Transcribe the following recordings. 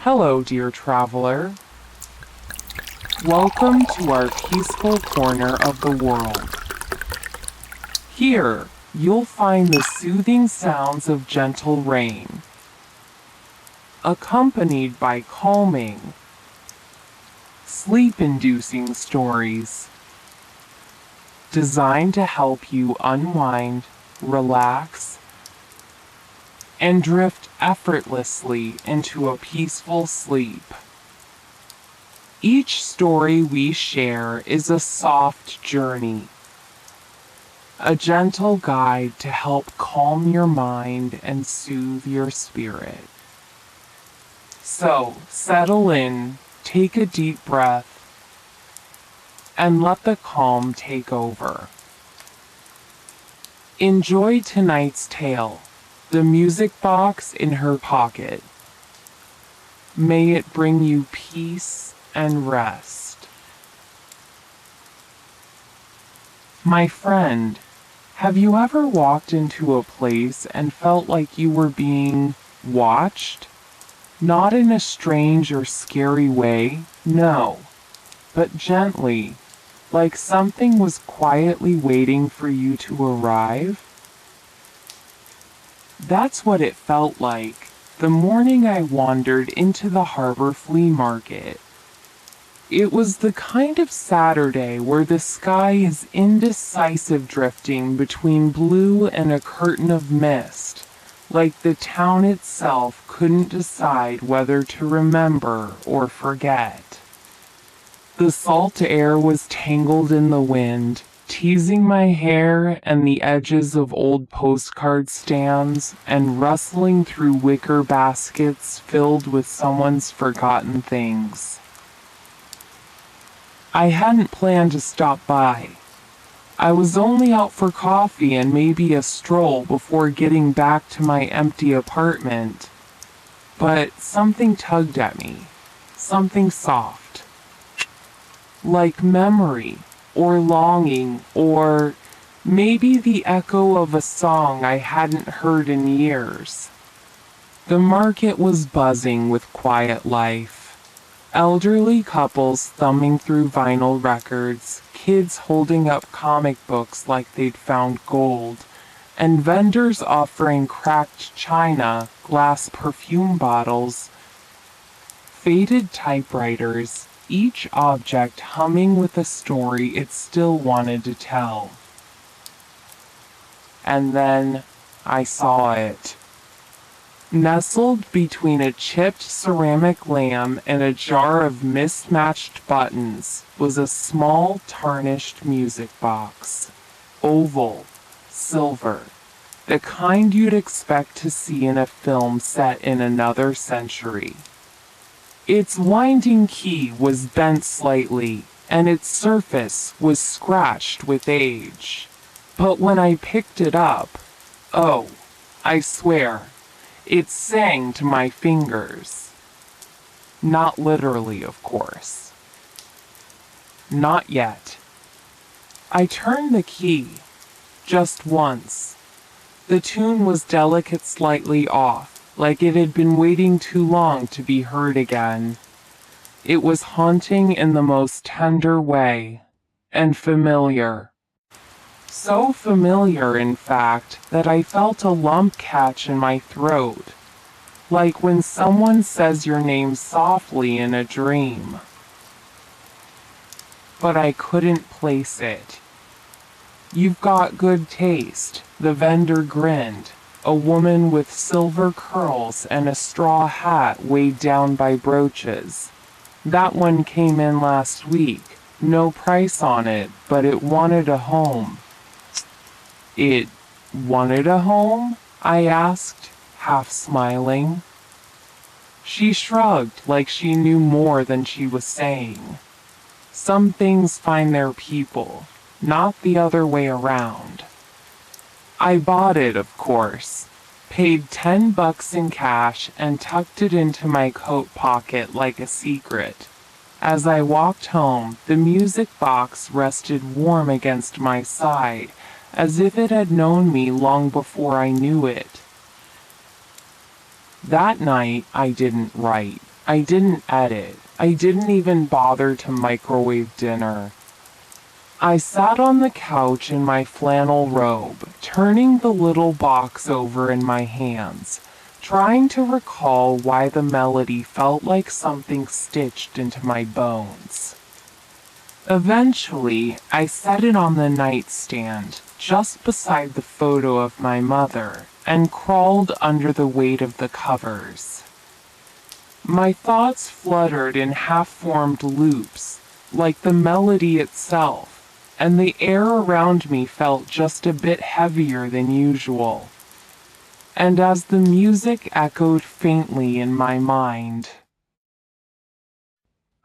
Hello, dear traveler. Welcome to our peaceful corner of the world. Here, you'll find the soothing sounds of gentle rain, accompanied by calming, sleep-inducing stories designed to help you unwind, relax, and drift effortlessly into a peaceful sleep. Each story we share is a soft journey, a gentle guide to help calm your mind and soothe your spirit. So, settle in, take a deep breath, and let the calm take over. Enjoy tonight's tale, The Music Box in Her Pocket. May it bring you peace and rest. My friend, have you ever walked into a place and felt like you were being watched? Not in a strange or scary way, no, but gently, like something was quietly waiting for you to arrive? That's what it felt like the morning I wandered into the harbor flea market. It was the kind of Saturday where the sky is indecisive, drifting between blue and a curtain of mist, like the town itself couldn't decide whether to remember or forget. The salt air was tangled in the wind, teasing my hair and the edges of old postcard stands, and rustling through wicker baskets filled with someone's forgotten things. I hadn't planned to stop by. I was only out for coffee and maybe a stroll before getting back to my empty apartment. But something tugged at me, something soft. Like memory, or longing, or maybe the echo of a song I hadn't heard in years. The market was buzzing with quiet life. Elderly couples thumbing through vinyl records, kids holding up comic books like they'd found gold, and vendors offering cracked china, glass perfume bottles, faded typewriters, each object humming with a story it still wanted to tell. And then I saw it. Nestled between a chipped ceramic lamp and a jar of mismatched buttons was a small, tarnished music box. Oval, silver, the kind you'd expect to see in a film set in another century. Its winding key was bent slightly, and its surface was scratched with age. But when I picked it up, oh, I swear, it sang to my fingers. Not literally, of course. Not yet. I turned the key, just once. The tune was delicate, slightly off, like it had been waiting too long to be heard again. It was haunting in the most tender way, and familiar. So familiar, in fact, that I felt a lump catch in my throat, like when someone says your name softly in a dream. But I couldn't place it. "You've got good taste," the vendor grinned. A woman with silver curls and a straw hat weighed down by brooches. "That one came in last week. No price on it, but it wanted a home." "It wanted a home?" I asked, half smiling. She shrugged like she knew more than she was saying. Some things find their people, not the other way around. I bought it, of course, paid $10 in cash and tucked it into my coat pocket like a secret. As I walked home, the music box rested warm against my side, as if it had known me long before I knew it. That night I didn't write. I didn't edit. I didn't even bother to microwave dinner. I sat on the couch in my flannel robe, turning the little box over in my hands, trying to recall why the melody felt like something stitched into my bones. Eventually, I set it on the nightstand, just beside the photo of my mother, and crawled under the weight of the covers. My thoughts fluttered in half-formed loops, like the melody itself, and the air around me felt just a bit heavier than usual. And as the music echoed faintly in my mind,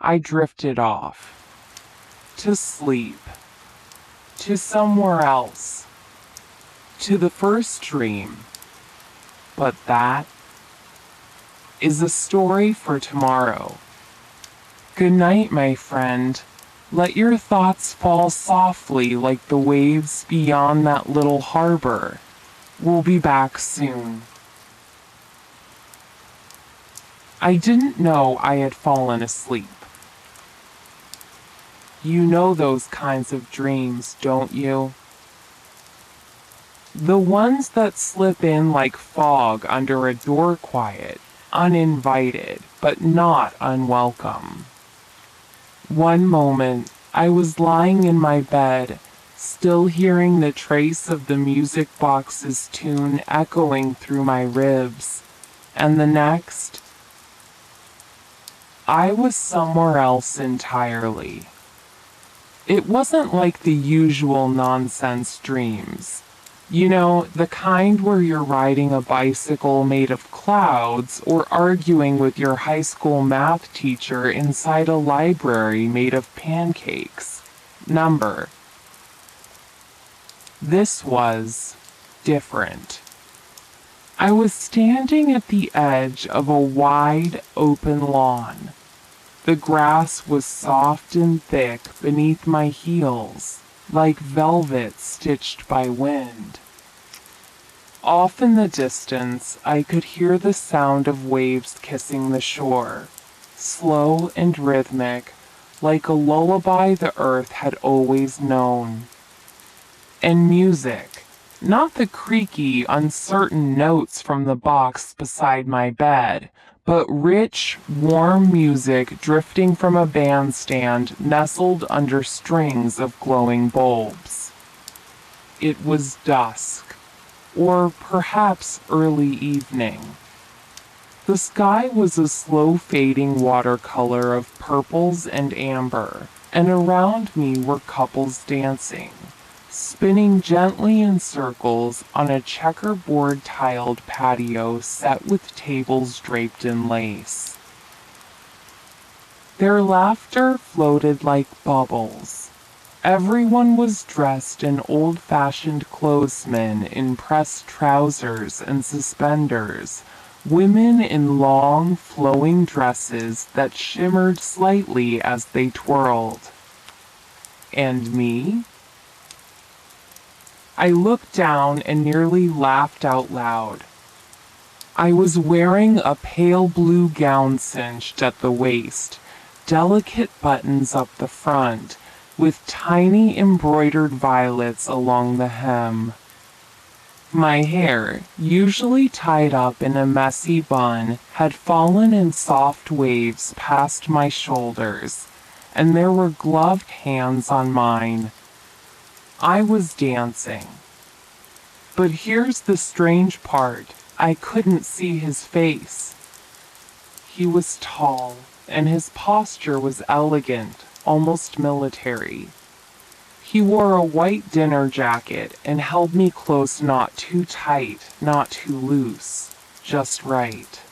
I drifted off. To sleep. To somewhere else. To the first dream. But that is a story for tomorrow. Good night, my friend. Let your thoughts fall softly like the waves beyond that little harbor. We'll be back soon. I didn't know I had fallen asleep. You know those kinds of dreams, don't you? The ones that slip in like fog under a door quiet, uninvited, but not unwelcome. One moment, I was lying in my bed, still hearing the trace of the music box's tune echoing through my ribs, and the next, I was somewhere else entirely. It wasn't like the usual nonsense dreams. You know, the kind where you're riding a bicycle made of clouds or arguing with your high school math teacher inside a library made of pancakes. This was different. I was standing at the edge of a wide, open lawn. The grass was soft and thick beneath my heels, like velvet stitched by wind. Off in the distance, I could hear the sound of waves kissing the shore, slow and rhythmic, like a lullaby the earth had always known. And music, not the creaky, uncertain notes from the box beside my bed, but rich, warm music drifting from a bandstand nestled under strings of glowing bulbs. It was dusk, or perhaps early evening. The sky was a slow-fading watercolor of purples and amber, and around me were couples dancing, spinning gently in circles on a checkerboard tiled patio set with tables draped in lace. Their laughter floated like bubbles. Everyone was dressed in old-fashioned clothesmen in pressed trousers and suspenders, women in long, flowing dresses that shimmered slightly as they twirled. And me? I looked down and nearly laughed out loud. I was wearing a pale blue gown cinched at the waist, delicate buttons up the front, with tiny embroidered violets along the hem. My hair, usually tied up in a messy bun, had fallen in soft waves past my shoulders, and there were gloved hands on mine. I was dancing. But here's the strange part. I couldn't see his face. He was tall, and his posture was elegant, almost military. He wore a white dinner jacket and held me close, not too tight, not too loose, just right.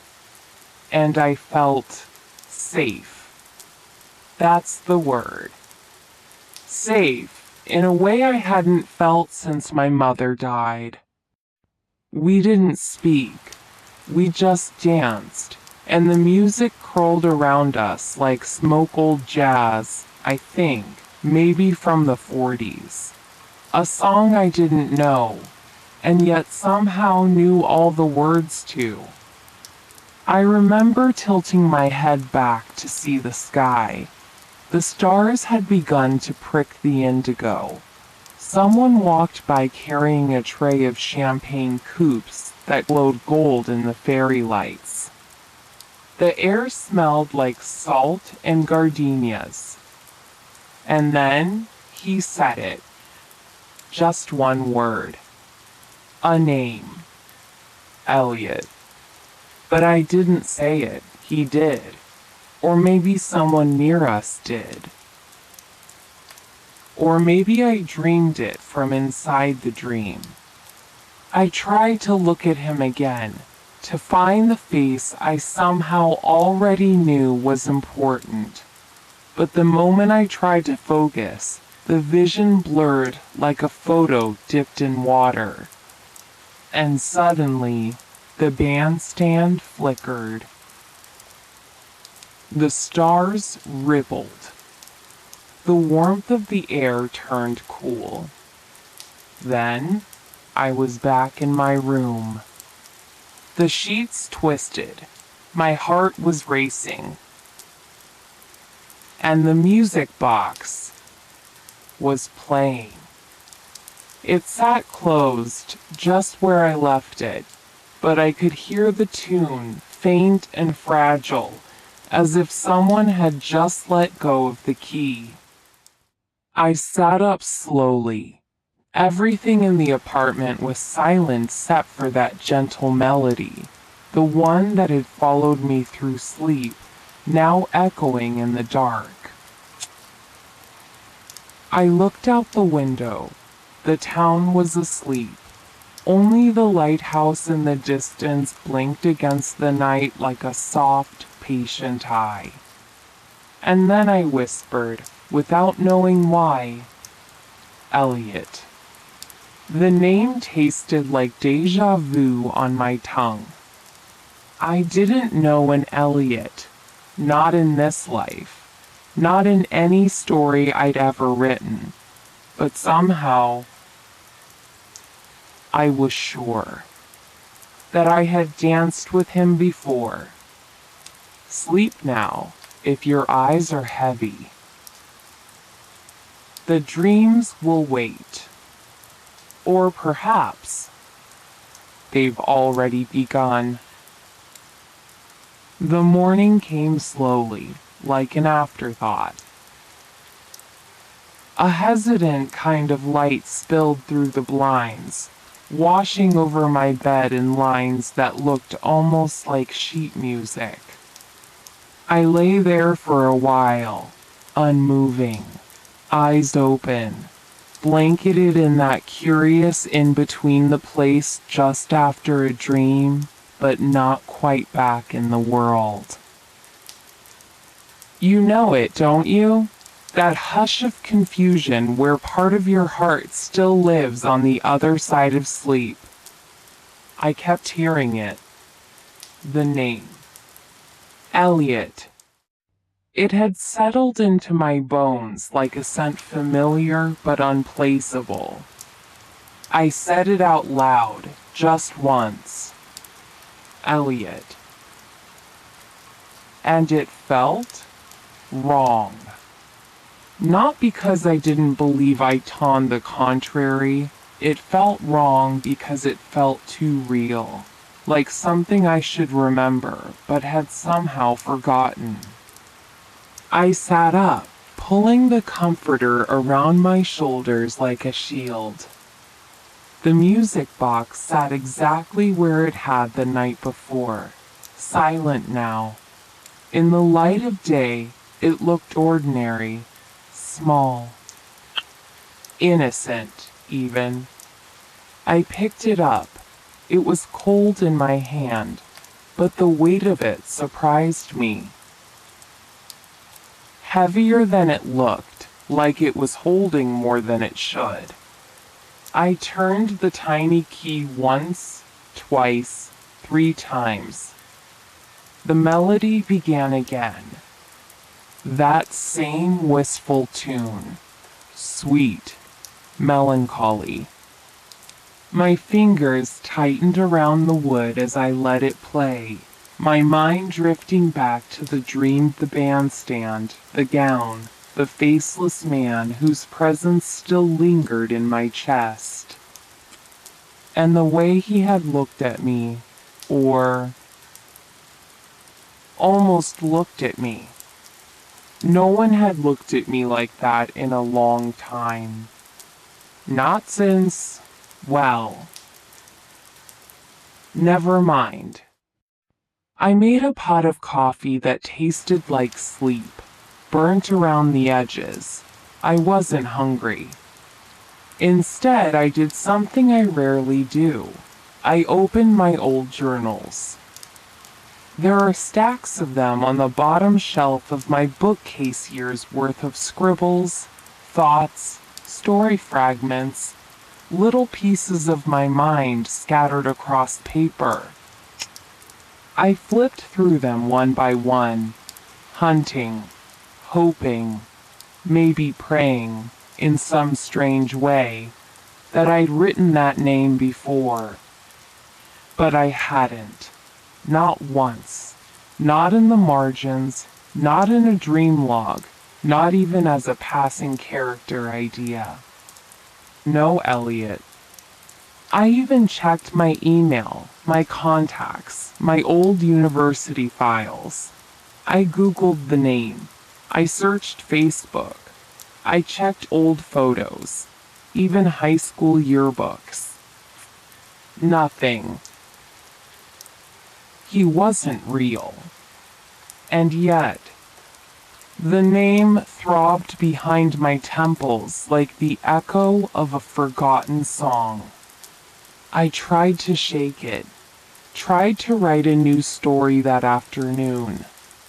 And I felt safe. That's the word. Safe. In a way I hadn't felt since my mother died. We didn't speak. We just danced, and the music curled around us like smoke-old jazz, I think, maybe from the 40s. A song I didn't know, and yet somehow knew all the words to. I remember tilting my head back to see the sky. The stars had begun to prick the indigo. Someone walked by carrying a tray of champagne coupes that glowed gold in the fairy lights. The air smelled like salt and gardenias. And then he said it. Just one word. A name. Elliot. But I didn't say it, he did. Or maybe someone near us did. Or maybe I dreamed it from inside the dream. I tried to look at him again, to find the face I somehow already knew was important. But the moment I tried to focus, the vision blurred like a photo dipped in water. And suddenly, the bandstand flickered. The stars rippled. The warmth of the air turned cool. Then, I was back in my room. The sheets twisted. My heart was racing. And the music box was playing. It sat closed, just where I left it, but I could hear the tune, faint and fragile, as if someone had just let go of the key. I sat up slowly. Everything in the apartment was silent except for that gentle melody, the one that had followed me through sleep, now echoing in the dark. I looked out the window. The town was asleep. Only the lighthouse in the distance blinked against the night like a soft, patient eye. And then I whispered, without knowing why, Elliot. The name tasted like deja vu on my tongue. I didn't know an Elliot, not in this life, not in any story I'd ever written, but somehow I was sure that I had danced with him before. Sleep now, if your eyes are heavy. The dreams will wait. Or perhaps they've already begun. The morning came slowly, like an afterthought. A hesitant kind of light spilled through the blinds, washing over my bed in lines that looked almost like sheet music. I lay there for a while, unmoving, eyes open, blanketed in that curious in-between the place just after a dream, but not quite back in the world. You know it, don't you? That hush of confusion where part of your heart still lives on the other side of sleep. I kept hearing it. The name. Elliot. It had settled into my bones like a scent familiar but unplaceable. I said it out loud, just once. Elliot. And it felt wrong. Not because I didn't believe on the contrary, it felt wrong because it felt too real, like something I should remember but had somehow forgotten. I sat up, pulling the comforter around my shoulders like a shield. The music box sat exactly where it had the night before, silent now. In the light of day, it looked ordinary, small, innocent, even. I picked it up. It was cold in my hand, but the weight of it surprised me. Heavier than it looked, like it was holding more than it should. I turned the tiny key once, twice, 3 times. The melody began again. That same wistful tune, sweet, melancholy. My fingers tightened around the wood as I let it play, my mind drifting back to the dream, the bandstand, the gown, the faceless man whose presence still lingered in my chest. And the way he had looked at me, or almost looked at me. No one had looked at me like that in a long time. Not since, well, never mind. I made a pot of coffee that tasted like sleep, burnt around the edges. I wasn't hungry. Instead, I did something I rarely do. I opened my old journals. There are stacks of them on the bottom shelf of my bookcase, years worth of scribbles, thoughts, story fragments, little pieces of my mind scattered across paper. I flipped through them one by one, hunting, hoping, maybe praying, in some strange way, that I'd written that name before. But I hadn't. Not once. Not in the margins, not in a dream log, not even as a passing character idea. No, Elliot. I even checked my email, my contacts, my old university files. I Googled the name. I searched Facebook. I checked old photos, even high school yearbooks. Nothing. He wasn't real. And yet, the name throbbed behind my temples like the echo of a forgotten song. I tried to shake it, tried to write a new story that afternoon,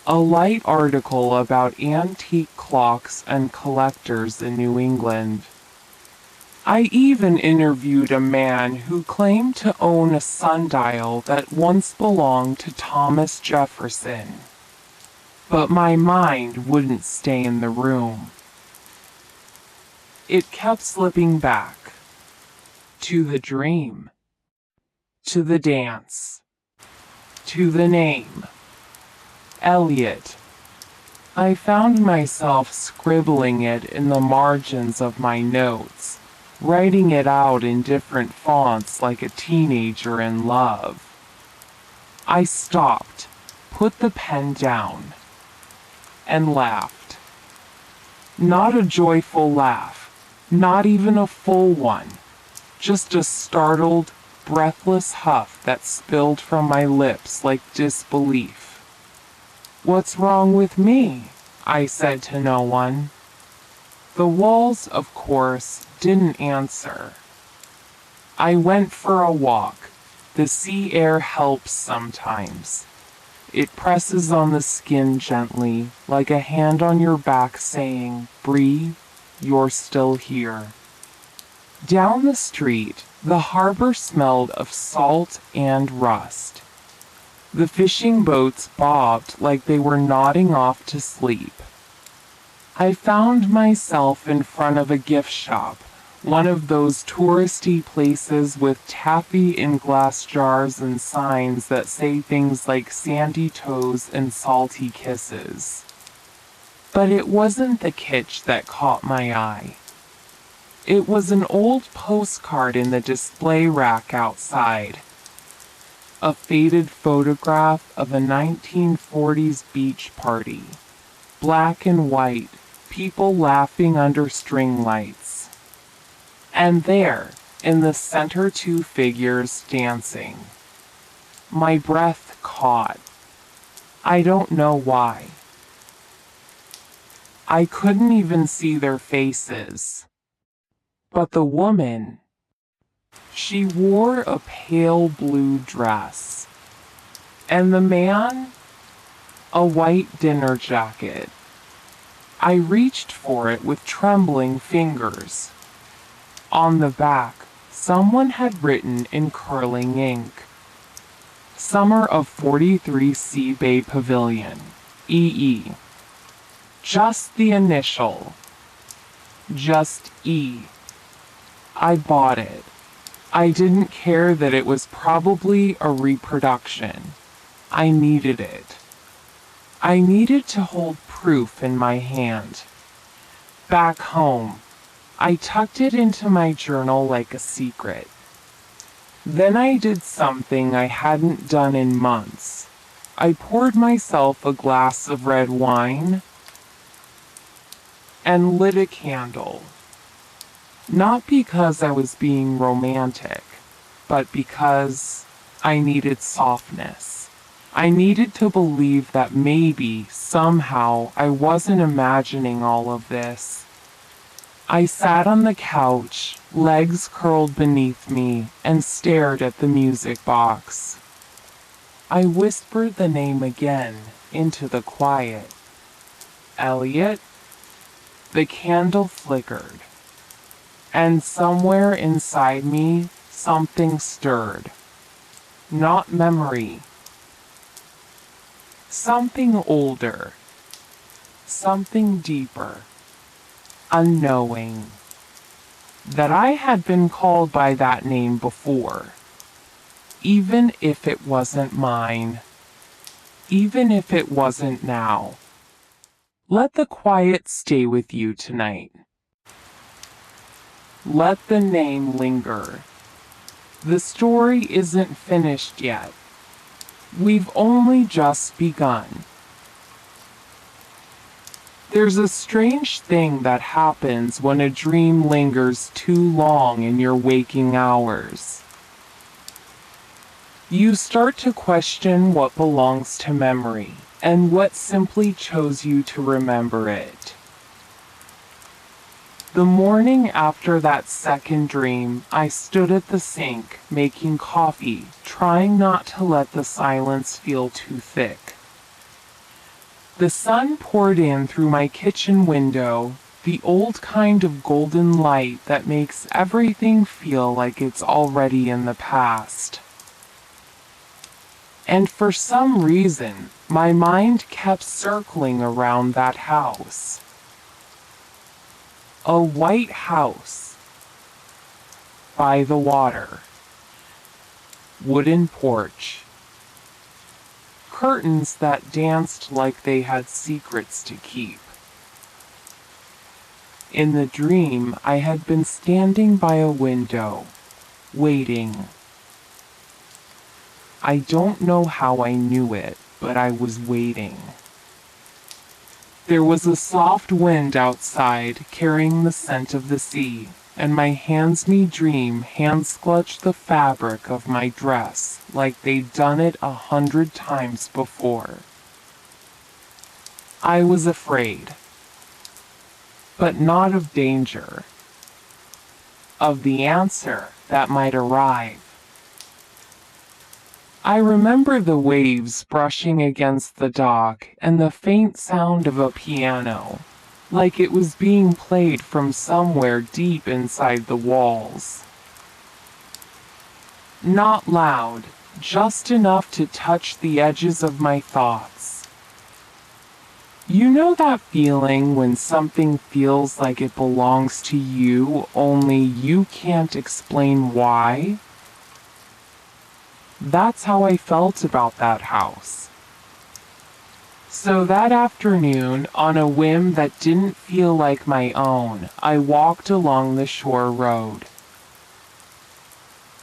a light article about antique clocks and collectors in New England. I even interviewed a man who claimed to own a sundial that once belonged to Thomas Jefferson. But my mind wouldn't stay in the room. It kept slipping back. To the dream. To the dance. To the name. Elliot. I found myself scribbling it in the margins of my notes, writing it out in different fonts like a teenager in love. I stopped, put the pen down, and laughed. Not a joyful laugh, not even a full one, just a startled, breathless huff that spilled from my lips like disbelief. "What's wrong with me?" I said to no one. The walls, of course, didn't answer. I went for a walk. The sea air helps sometimes. It presses on the skin gently, like a hand on your back saying, "Breathe, you're still here." Down the street, the harbor smelled of salt and rust. The fishing boats bobbed like they were nodding off to sleep. I found myself in front of a gift shop, one of those touristy places with taffy in glass jars and signs that say things like sandy toes and salty kisses. But it wasn't the kitsch that caught my eye. It was an old postcard in the display rack outside. A faded photograph of a 1940s beach party. Black and white, people laughing under string lights. And there, in the center, two figures dancing. My breath caught. I don't know why. I couldn't even see their faces. But the woman, she wore a pale blue dress. And the man, a white dinner jacket. I reached for it with trembling fingers. On the back, someone had written in curling ink, "Summer of 43 Sea Bay Pavilion, EE." Just the initial. Just E. I bought it. I didn't care that it was probably a reproduction. I needed it. I needed to hold proof in my hand. Back home, I tucked it into my journal like a secret. Then I did something I hadn't done in months. I poured myself a glass of red wine and lit a candle. Not because I was being romantic, but because I needed softness. I needed to believe that maybe, somehow, I wasn't imagining all of this. I sat on the couch, legs curled beneath me, and stared at the music box. I whispered the name again into the quiet. Elliot? The candle flickered, and somewhere inside me, something stirred. Not memory. Something older. Something deeper. Unknowing. That I had been called by that name before. Even if it wasn't mine. Even if it wasn't now. Let the quiet stay with you tonight. Let the name linger. The story isn't finished yet. We've only just begun. There's a strange thing that happens when a dream lingers too long in your waking hours. You start to question what belongs to memory and what simply chose you to remember it. The morning after that second dream, I stood at the sink, making coffee, trying not to let the silence feel too thick. The sun poured in through my kitchen window, the old kind of golden light that makes everything feel like it's already in the past. And for some reason, my mind kept circling around that house. A white house. By the water. Wooden porch. Curtains that danced like they had secrets to keep. In the dream, I had been standing by a window, waiting. I don't know how I knew it, but I was waiting. There was a soft wind outside, carrying the scent of the sea, and my hands clutched the fabric of my dress like they'd done it 100 times before. I was afraid, but not of danger, of the answer that might arrive. I remember the waves brushing against the dock and the faint sound of a piano, like it was being played from somewhere deep inside the walls. Not loud, just enough to touch the edges of my thoughts. You know that feeling when something feels like it belongs to you, only you can't explain why? That's how I felt about that house. So that afternoon, on a whim that didn't feel like my own, I walked along the shore road.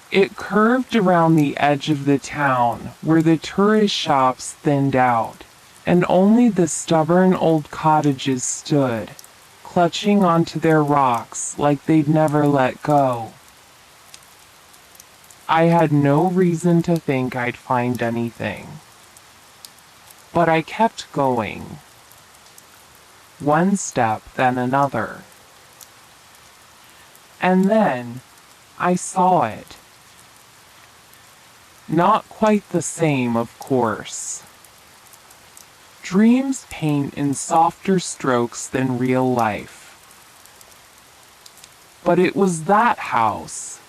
It curved around the edge of the town, where the tourist shops thinned out, and only the stubborn old cottages stood, clutching onto their rocks like they'd never let go. I had no reason to think I'd find anything. But I kept going. One step, then another. And then, I saw it. Not quite the same, of course. Dreams paint in softer strokes than real life. But it was that house.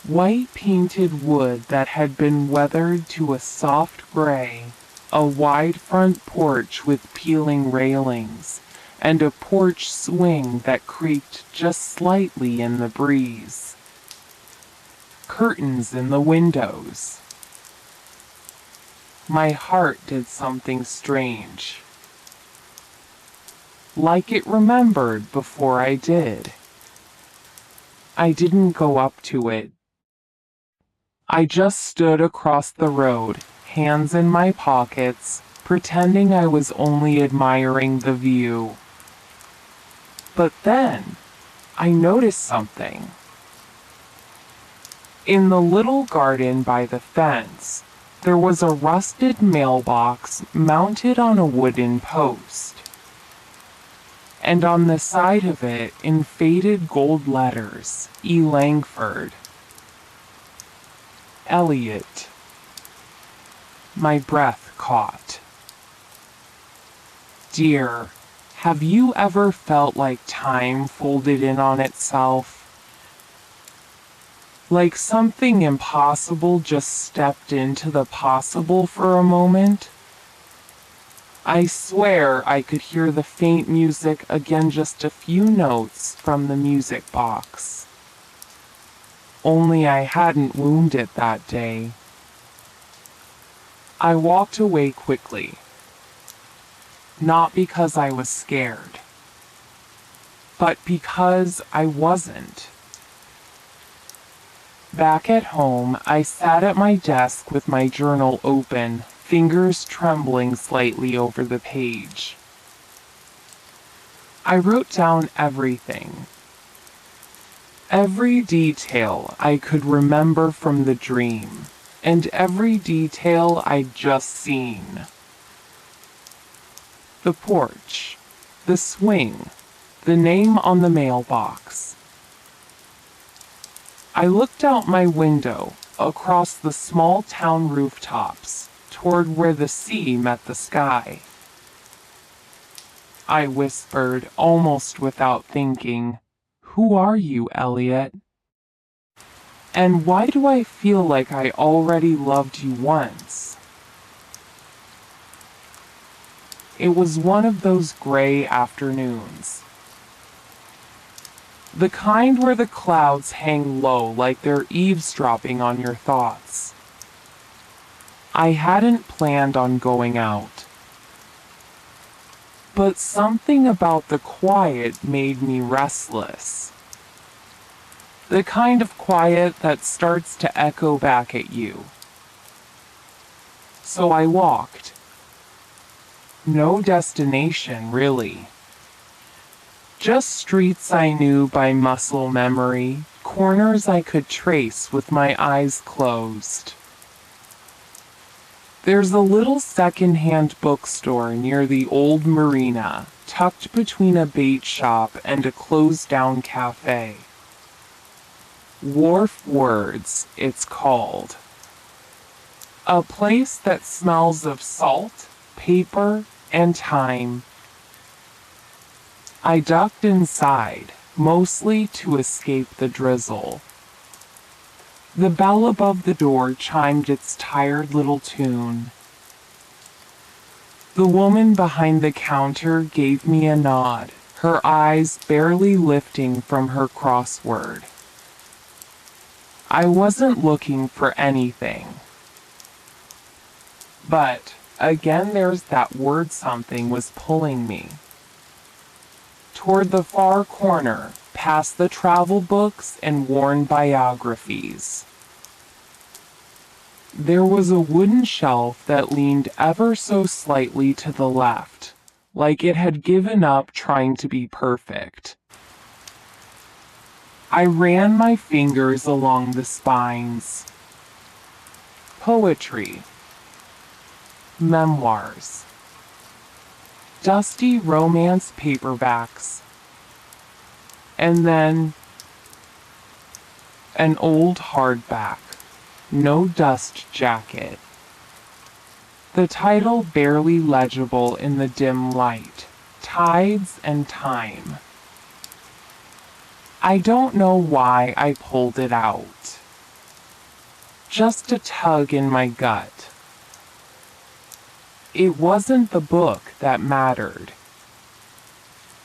White painted wood that had been weathered to a soft gray, a wide front porch with peeling railings, and a porch swing that creaked just slightly in the breeze. Curtains in the windows. my heart did something strange. Like it remembered before I did. I didn't go up to it. I just stood across the road, hands in my pockets, pretending I was only admiring the view. But then, I noticed something. In the little garden by the fence, there was a rusted mailbox mounted on a wooden post. And on the side of it, in faded gold letters, E. Langford. Elliot. My breath caught. Dear, have you ever felt like time folded in on itself? Like something impossible just stepped into the possible for a moment? I swear I could hear the faint music again, just a few notes from the music box. Only I hadn't wound it that day. I walked away quickly. Not because I was scared, but because I wasn't. Back at home, I sat at my desk with my journal open, fingers trembling slightly over the page. I wrote down everything. Every detail I could remember from the dream, and every detail I'd just seen. The porch, the swing, the name on the mailbox. I looked out my window, across the small town rooftops, toward where the sea met the sky. I whispered, almost without thinking, "Who are you, Elliot? And why do I feel like I already loved you once?" It was one of those gray afternoons. The kind where the clouds hang low like they're eavesdropping on your thoughts. I hadn't planned on going out. But something about the quiet made me restless. The kind of quiet that starts to echo back at you. So I walked. No destination, really. Just streets I knew by muscle memory, corners I could trace with my eyes closed. There's a little second-hand bookstore near the old marina, tucked between a bait shop and a closed-down cafe. Wharf Words, it's called. A place that smells of salt, paper, and time. I ducked inside, mostly to escape the drizzle. The bell above the door chimed its tired little tune. The woman behind the counter gave me a nod, her eyes barely lifting from her crossword. I wasn't looking for anything. But, again there's that word, something was pulling me. Toward the far corner, past the travel books and worn biographies. There was a wooden shelf that leaned ever so slightly to the left, like it had given up trying to be perfect. I ran my fingers along the spines. Poetry. Memoirs. Dusty romance paperbacks. And then an old hardback, no dust jacket. The title barely legible in the dim light, Tides and Time. I don't know why I pulled it out. Just a tug in my gut. It wasn't the book that mattered.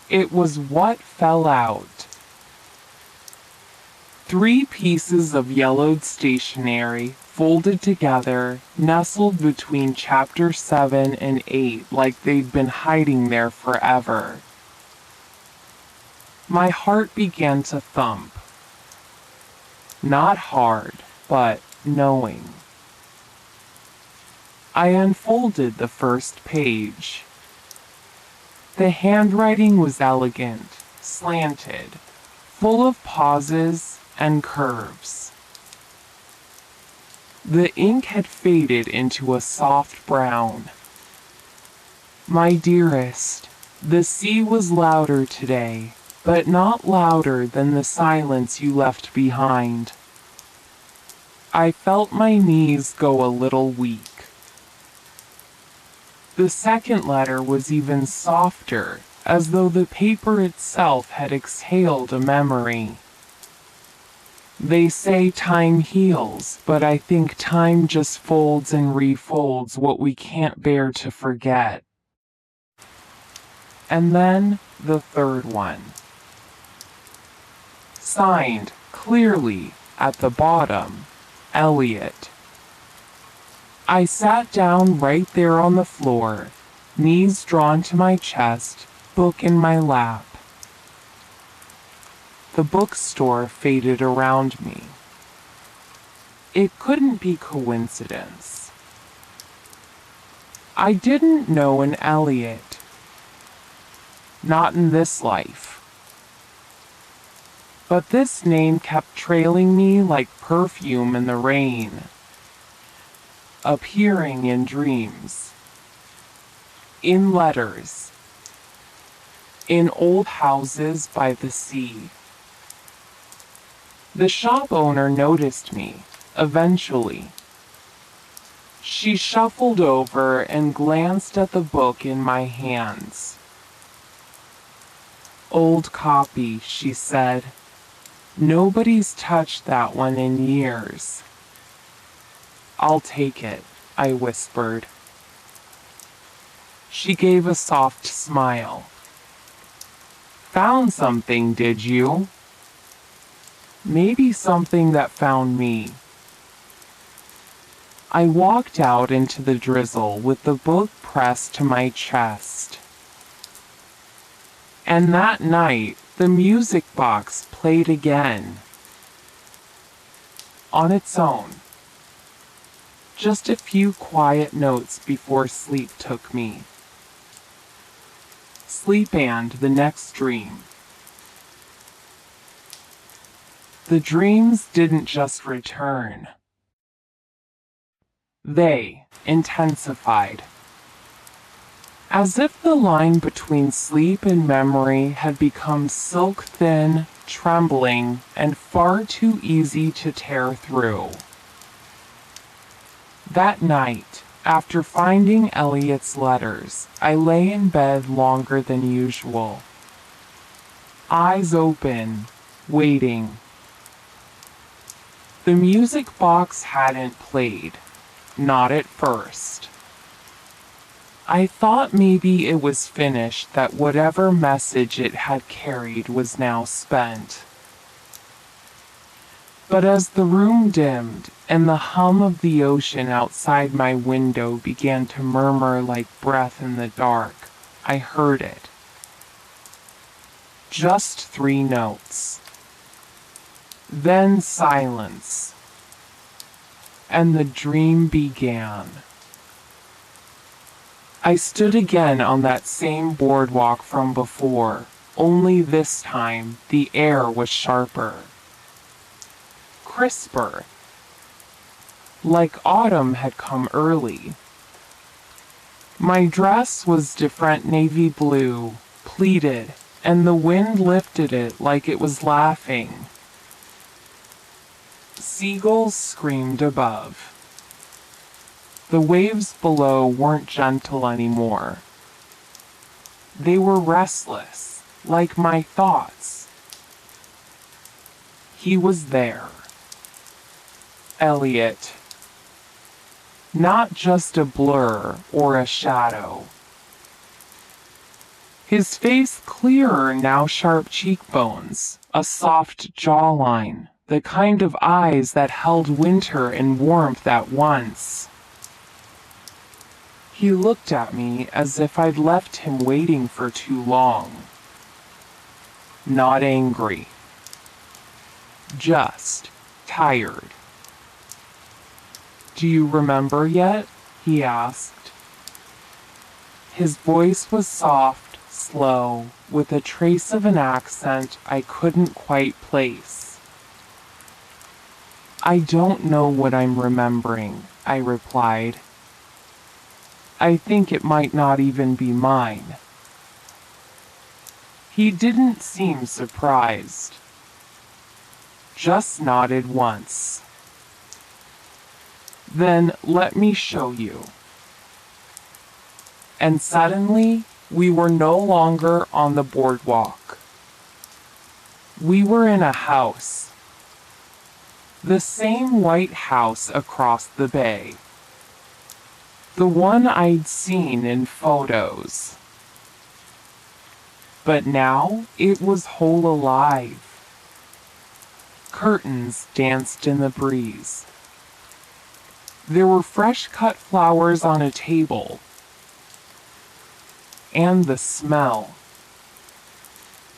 It was what fell out. 3 pieces of yellowed stationery, folded together, nestled between chapter 7 and 8 like they'd been hiding there forever. My heart began to thump. Not hard, but knowing. I unfolded the first page. The handwriting was elegant, slanted, full of pauses and curves. The ink had faded into a soft brown. My dearest, the sea was louder today, but not louder than the silence you left behind. I felt my knees go a little weak. The second letter was even softer, as though the paper itself had exhaled a memory. They say time heals, but I think time just folds and refolds what we can't bear to forget. And then the third one. Signed, clearly, at the bottom, Elliot. I sat down right there on the floor, knees drawn to my chest, book in my lap. The bookstore faded around me. It couldn't be coincidence. I didn't know an Elliot. Not in this life. But this name kept trailing me like perfume in the rain. Appearing in dreams, in letters, in old houses by the sea. The shop owner noticed me, eventually. She shuffled over and glanced at the book in my hands. Old copy, she said. Nobody's touched that one in years. I'll take it, I whispered. She gave a soft smile. Found something, did you? Maybe something that found me. I walked out into the drizzle with the book pressed to my chest. And that night, the music box played again. On its own. Just a few quiet notes before sleep took me. Sleep and the next dream. The dreams didn't just return. They intensified. As if the line between sleep and memory had become silk thin, trembling, and far too easy to tear through. That night, after finding Elliot's letters, I lay in bed longer than usual. Eyes open, waiting. The music box hadn't played, not at first. I thought maybe it was finished, that whatever message it had carried was now spent. But as the room dimmed and the hum of the ocean outside my window began to murmur like breath in the dark, I heard it. Just 3 notes. Then silence. And the dream began. I stood again on that same boardwalk from before, only this time the air was sharper. Crisper. Like autumn had come early. My dress was different navy blue, pleated, and the wind lifted it like it was laughing. Seagulls screamed above. The waves below weren't gentle anymore. They were restless, like my thoughts. He was there. Elliot. Not just a blur or a shadow. His face clearer now, sharp cheekbones, a soft jawline, the kind of eyes that held winter and warmth at once. He looked at me as if I'd left him waiting for too long. Not angry. Just tired. "Do you remember yet?" he asked. His voice was soft, slow, with a trace of an accent I couldn't quite place. "I don't know what I'm remembering," I replied. "I think it might not even be mine." He didn't seem surprised. Just nodded once. "Then let me show you." And suddenly, we were no longer on the boardwalk. We were in a house. The same white house across the bay. The one I'd seen in photos. But now it was whole alive. Curtains danced in the breeze. There were fresh-cut flowers on a table. And the smell.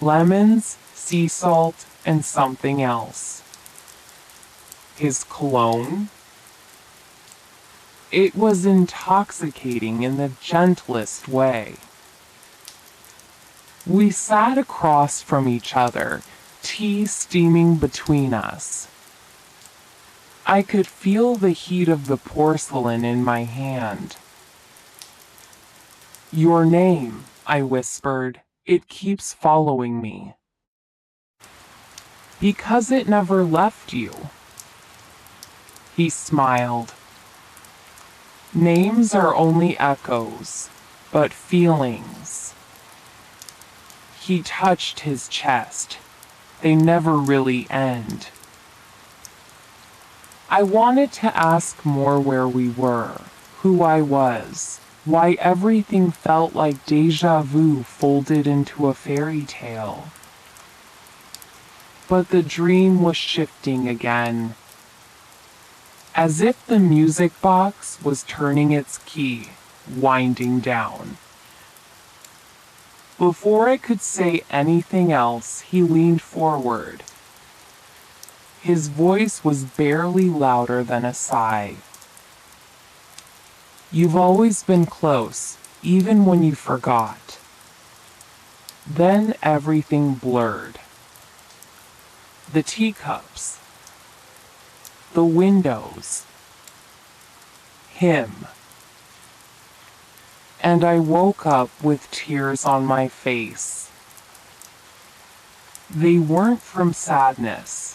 Lemons, sea salt, and something else. His cologne? It was intoxicating in the gentlest way. We sat across from each other, tea steaming between us. I could feel the heat of the porcelain in my hand. "Your name," I whispered, "it keeps following me." "Because it never left you." He smiled. "Names are only echoes, but feelings." He touched his chest. "They never really end." I wanted to ask more where we were, who I was, why everything felt like déjà vu folded into a fairy tale. But the dream was shifting again, as if the music box was turning its key, winding down. Before I could say anything else, he leaned forward. His voice was barely louder than a sigh. "You've always been close, even when you forgot." Then everything blurred. The teacups. The windows. Him. And I woke up with tears on my face. They weren't from sadness.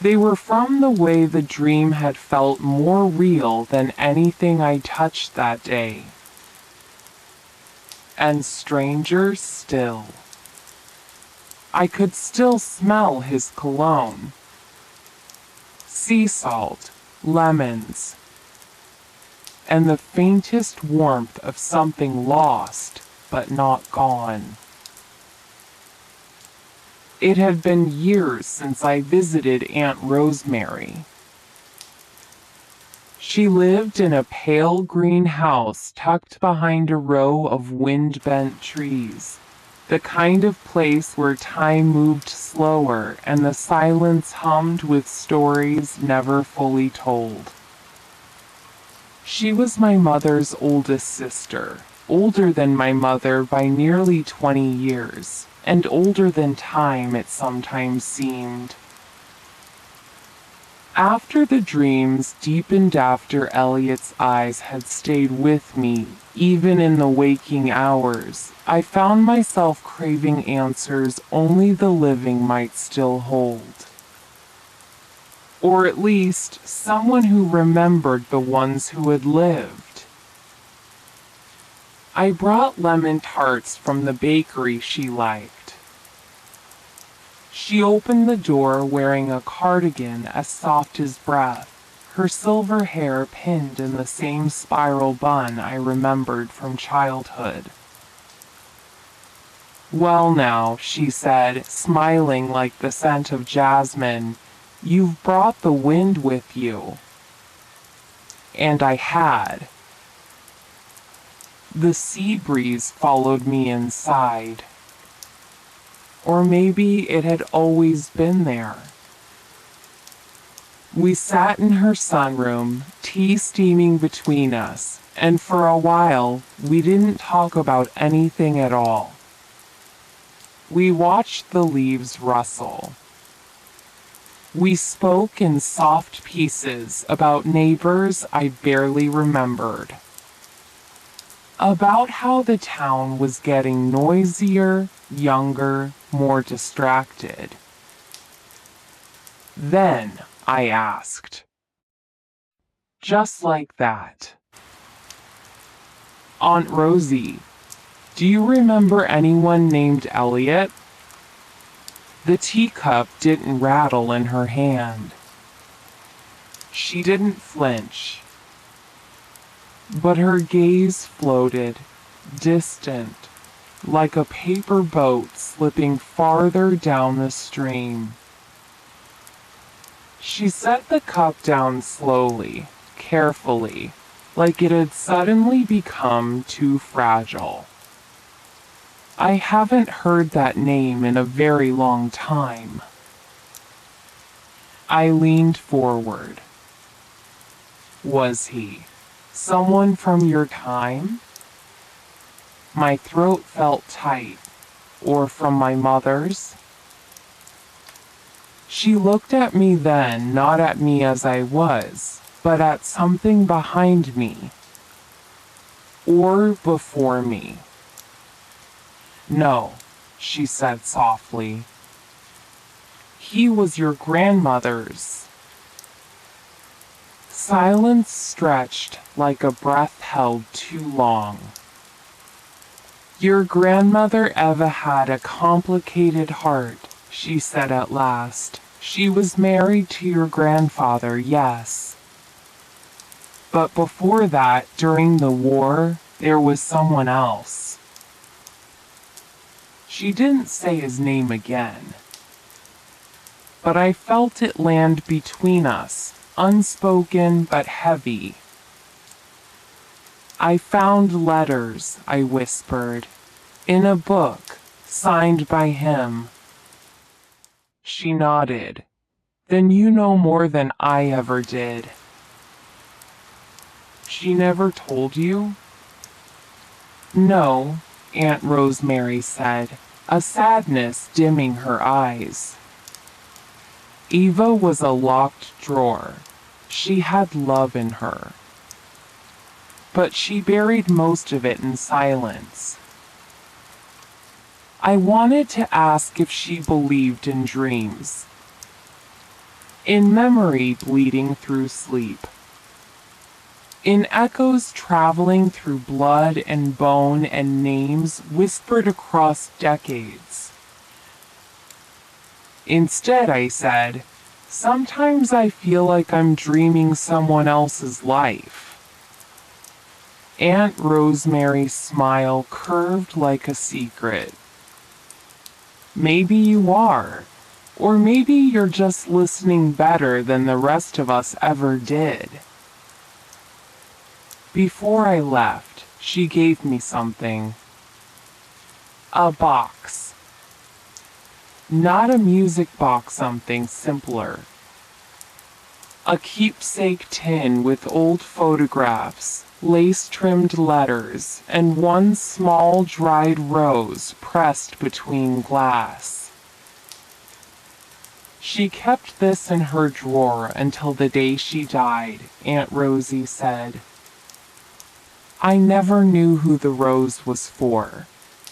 They were from the way the dream had felt more real than anything I touched that day. And stranger still, I could still smell his cologne. Sea salt, lemons, and the faintest warmth of something lost but not gone. It had been years since I visited Aunt Rosemary. She lived in a pale green house tucked behind a row of wind-bent trees, the kind of place where time moved slower and the silence hummed with stories never fully told. She was my mother's oldest sister, older than my mother by nearly 20 years, and older than time it sometimes seemed. After the dreams deepened, after Elliot's eyes had stayed with me, even in the waking hours, I found myself craving answers only the living might still hold. Or at least, someone who remembered the ones who had lived. I brought lemon tarts from the bakery she liked. She opened the door wearing a cardigan as soft as breath, her silver hair pinned in the same spiral bun I remembered from childhood. Well now, she said, smiling like the scent of jasmine, you've brought the wind with you. And I had. The sea breeze followed me inside. Or maybe it had always been there. We sat in her sunroom, tea steaming between us, and for a while we didn't talk about anything at all. We watched the leaves rustle. We spoke in soft pieces about neighbors I barely remembered. About how the town was getting noisier, younger, more distracted. Then I asked, just like that, Aunt Rosie, do you remember anyone named Elliot? The teacup didn't rattle in her hand. She didn't flinch, but her gaze floated, distant, like a paper boat slipping farther down the stream. She set the cup down slowly, carefully, like it had suddenly become too fragile. I haven't heard that name in a very long time. I leaned forward. Was he someone from your time? My throat felt tight. Or from my mother's? She looked at me then, not at me as I was, but at something behind me. Or before me. No, she said softly. He was your grandmother's. Silence stretched like a breath held too long. Your grandmother Eva had a complicated heart, she said at last. She was married to your grandfather, yes. But before that, during the war, there was someone else. She didn't say his name again. But I felt it land between us, unspoken but heavy. I found letters, I whispered, in a book, signed by him. She nodded. Then you know more than I ever did. She never told you? No, Aunt Rosemary said, a sadness dimming her eyes. Eva was a locked drawer. She had love in her. But she buried most of it in silence. I wanted to ask if she believed in dreams. In memory bleeding through sleep. In echoes traveling through blood and bone and names whispered across decades. Instead, I said, sometimes I feel like I'm dreaming someone else's life. Aunt Rosemary's smile curved like a secret. Maybe you are, or maybe you're just listening better than the rest of us ever did. Before I left, she gave me something. A box. Not a music box, something simpler. A keepsake tin with old photographs, lace-trimmed letters, and one small dried rose pressed between glass. She kept this in her drawer until the day she died, Aunt Rosie said. I never knew who the rose was for.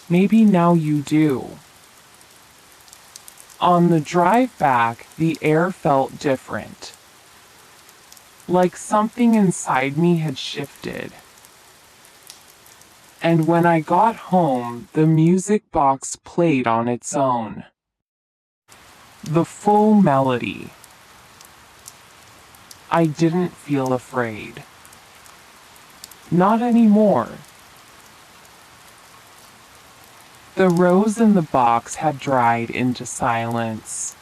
Maybe now you do. On the drive back, the air felt different. Like something inside me had shifted. And when I got home, the music box played on its own. The full melody. I didn't feel afraid. Not anymore. The rose in the box had dried into silence.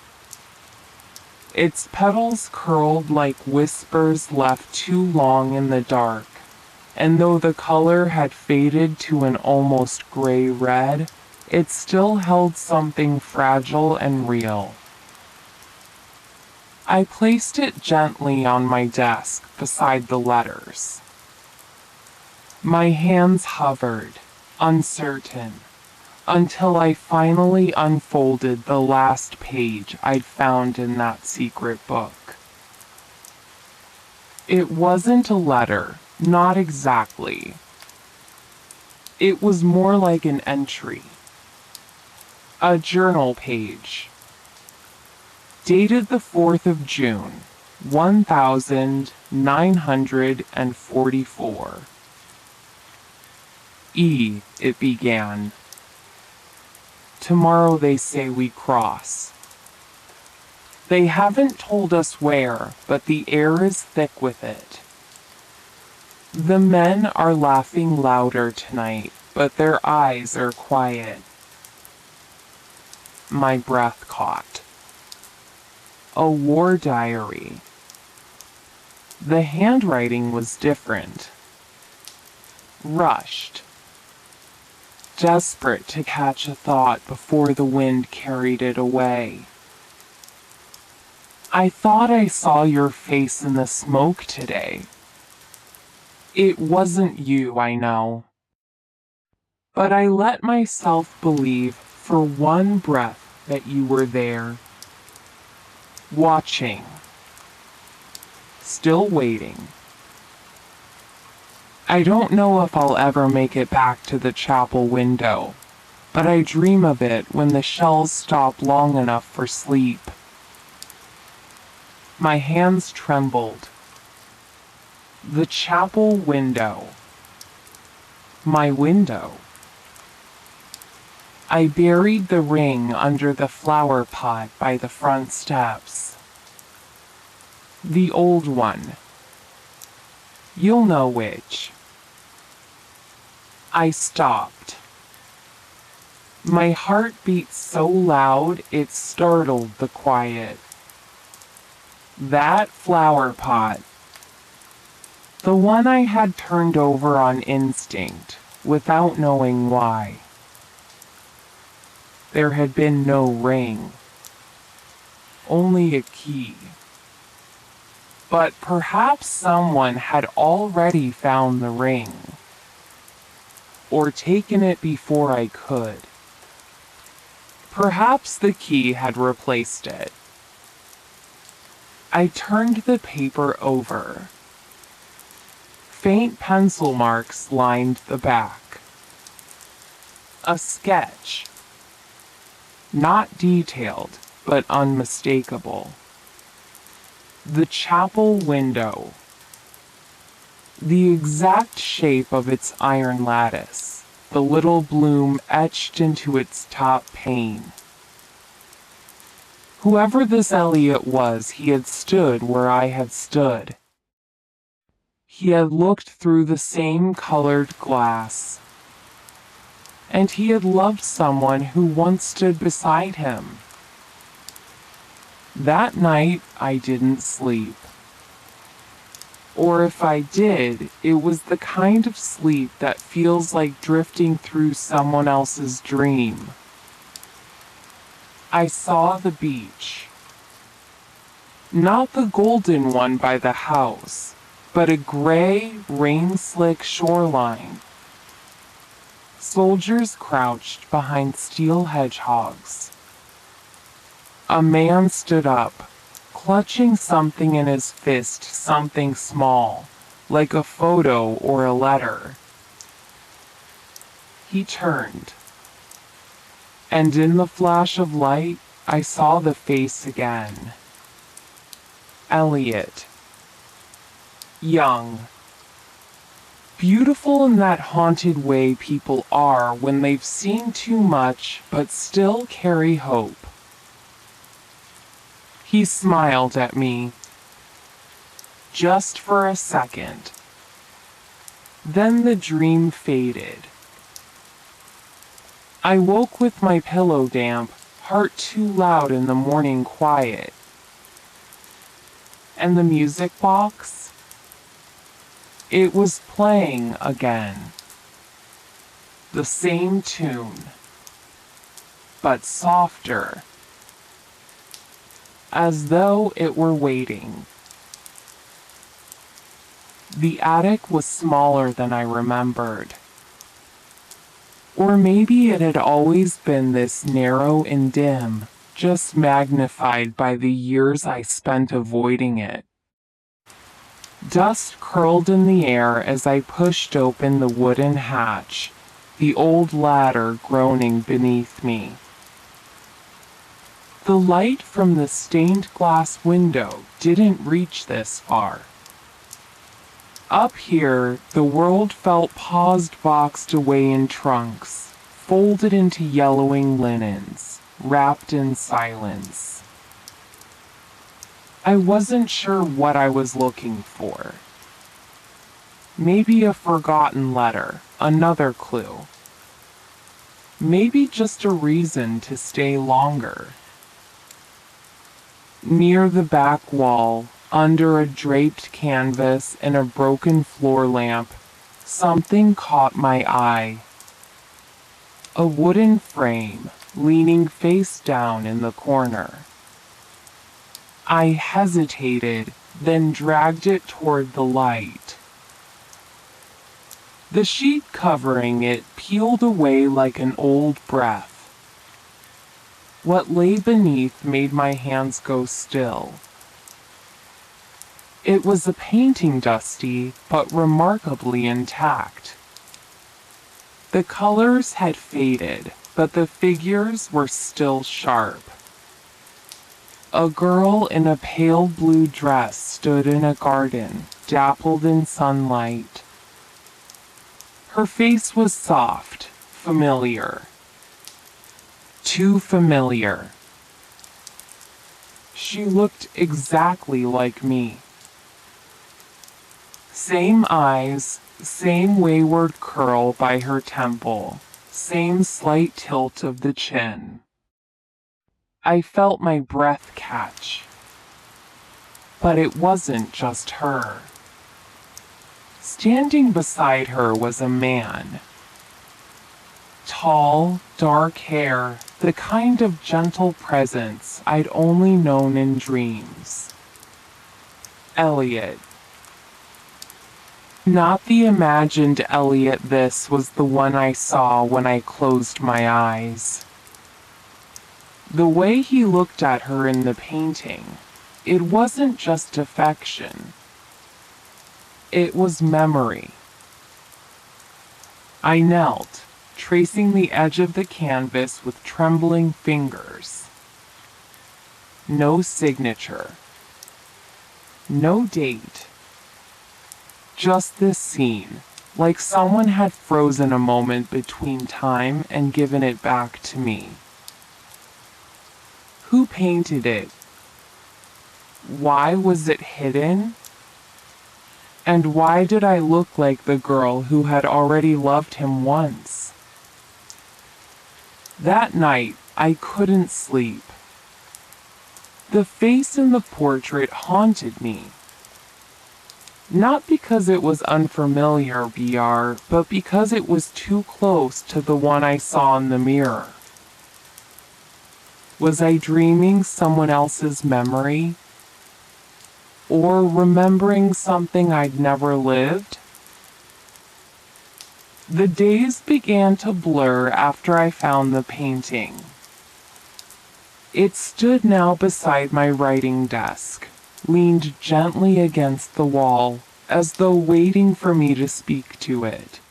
Its petals curled like whispers left too long in the dark, and though the color had faded to an almost gray red, it still held something fragile and real. I placed it gently on my desk beside the letters. My hands hovered, uncertain, until I finally unfolded the last page I'd found in that secret book. It wasn't a letter, not exactly. It was more like an entry. A journal page. Dated the 4th of June, 1944. It began. Tomorrow they say we cross. They haven't told us where, but the air is thick with it. The men are laughing louder tonight, but their eyes are quiet. My breath caught. A war diary. The handwriting was different. Rushed. Desperate to catch a thought before the wind carried it away. I thought I saw your face in the smoke today. It wasn't you, I know. But I let myself believe for one breath that you were there. Watching. Still waiting. I don't know if I'll ever make it back to the chapel window, but I dream of it when the shells stop long enough for sleep. My hands trembled. The chapel window. My window. I buried the ring under the flower pot by the front steps. The old one. You'll know which. I stopped. My heart beat so loud it startled the quiet. That flower pot. The one I had turned over on instinct, without knowing why. There had been no ring. Only a key. But perhaps someone had already found the ring. Or taken it before I could. Perhaps the key had replaced it. I turned the paper over. Faint pencil marks lined the back. A sketch. Not detailed, but unmistakable. The chapel window. The exact shape of its iron lattice, the little bloom etched into its top pane. Whoever this Elliot was, he had stood where I had stood. He had looked through the same colored glass. And he had loved someone who once stood beside him. That night, I didn't sleep. Or if I did, it was the kind of sleep that feels like drifting through someone else's dream. I saw the beach. Not the golden one by the house, but a gray, rain-slick shoreline. Soldiers crouched behind steel hedgehogs. A man stood up, clutching something in his fist, something small, like a photo or a letter. He turned, and in the flash of light, I saw the face again. Elliot. Young. Beautiful in that haunted way people are when they've seen too much but still carry hope. He smiled at me. Just for a second. Then the dream faded. I woke with my pillow damp, heart too loud in the morning quiet. And the music box? It was playing again. The same tune, but softer, as though it were waiting. The attic was smaller than I remembered. Or maybe it had always been this narrow and dim, just magnified by the years I spent avoiding it. Dust curled in the air as I pushed open the wooden hatch, the old ladder groaning beneath me. The light from the stained glass window didn't reach this far. Up here, the world felt paused, boxed away in trunks, folded into yellowing linens, wrapped in silence. I wasn't sure what I was looking for. Maybe a forgotten letter, another clue. Maybe just a reason to stay longer. Near the back wall, under a draped canvas and a broken floor lamp, something caught my eye. A wooden frame, leaning face down in the corner. I hesitated, then dragged it toward the light. The sheet covering it peeled away like an old breath. What lay beneath made my hands go still. It was a painting, dusty, but remarkably intact. The colors had faded, but the figures were still sharp. A girl in a pale blue dress stood in a garden, dappled in sunlight. Her face was soft, familiar. Too familiar. She looked exactly like me. Same eyes, same wayward curl by her temple, same slight tilt of the chin. I felt my breath catch. But it wasn't just her. Standing beside her was a man. Tall, dark hair, the kind of gentle presence I'd only known in dreams. Elliot. Not the imagined Elliot, this was the one I saw when I closed my eyes. The way he looked at her in the painting, it wasn't just affection. It was memory. I knelt, tracing the edge of the canvas with trembling fingers. No signature. No date. Just this scene, like someone had frozen a moment between time and given it back to me. Who painted it? Why was it hidden? And why did I look like the girl who had already loved him once? That night, I couldn't sleep. The face in the portrait haunted me. Not because it was unfamiliar, but because it was too close to the one I saw in the mirror. Was I dreaming someone else's memory? Or remembering something I'd never lived? The days began to blur after I found the painting. It stood now beside my writing desk, leaned gently against the wall, as though waiting for me to speak to it.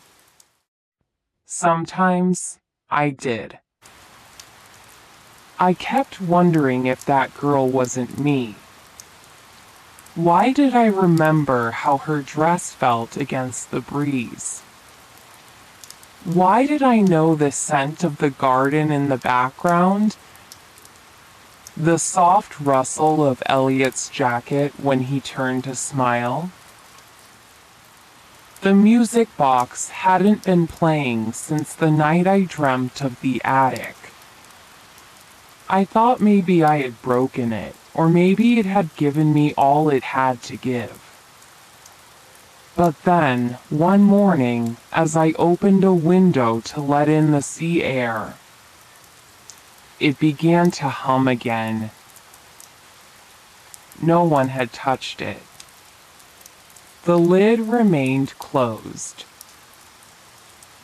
Sometimes I did. I kept wondering if that girl wasn't me. Why did I remember how her dress felt against the breeze? Why did I know the scent of the garden in the background? The soft rustle of Elliot's jacket when he turned to smile? The music box hadn't been playing since the night I dreamt of the attic. I thought maybe I had broken it, or maybe it had given me all it had to give. But then, one morning, as I opened a window to let in the sea air, it began to hum again. No one had touched it. The lid remained closed.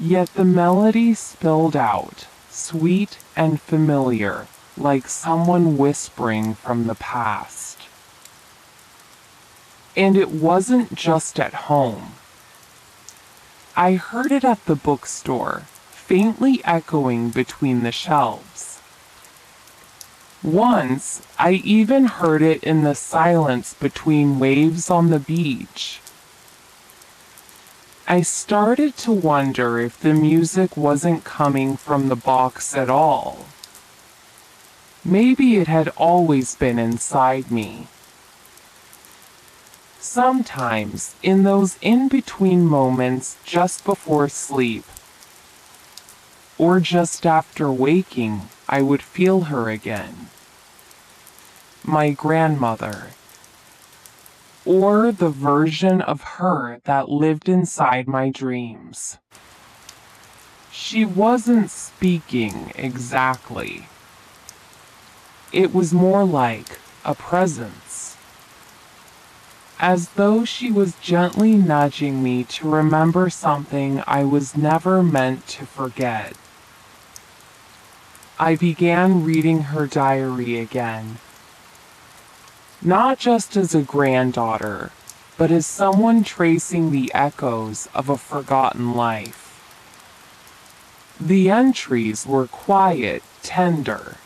Yet the melody spilled out, sweet and familiar, like someone whispering from the past. And it wasn't just at home. I heard it at the bookstore, faintly echoing between the shelves. Once, I even heard it in the silence between waves on the beach. I started to wonder if the music wasn't coming from the box at all. Maybe it had always been inside me. Sometimes, in those in-between moments just before sleep, or just after waking, I would feel her again. My grandmother. Or the version of her that lived inside my dreams. She wasn't speaking exactly. It was more like a presence. As though she was gently nudging me to remember something I was never meant to forget. I began reading her diary again. Not just as a granddaughter, but as someone tracing the echoes of a forgotten life. The entries were quiet, tender.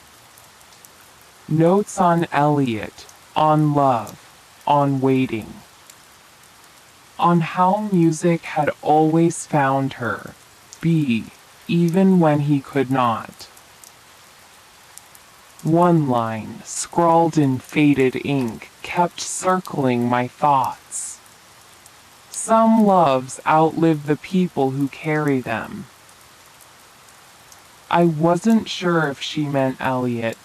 Notes on Elliot, on love, on waiting. On how music had always found her, even when he could not. One line, scrawled in faded ink, kept circling my thoughts. Some loves outlive the people who carry them. I wasn't sure if she meant Elliot,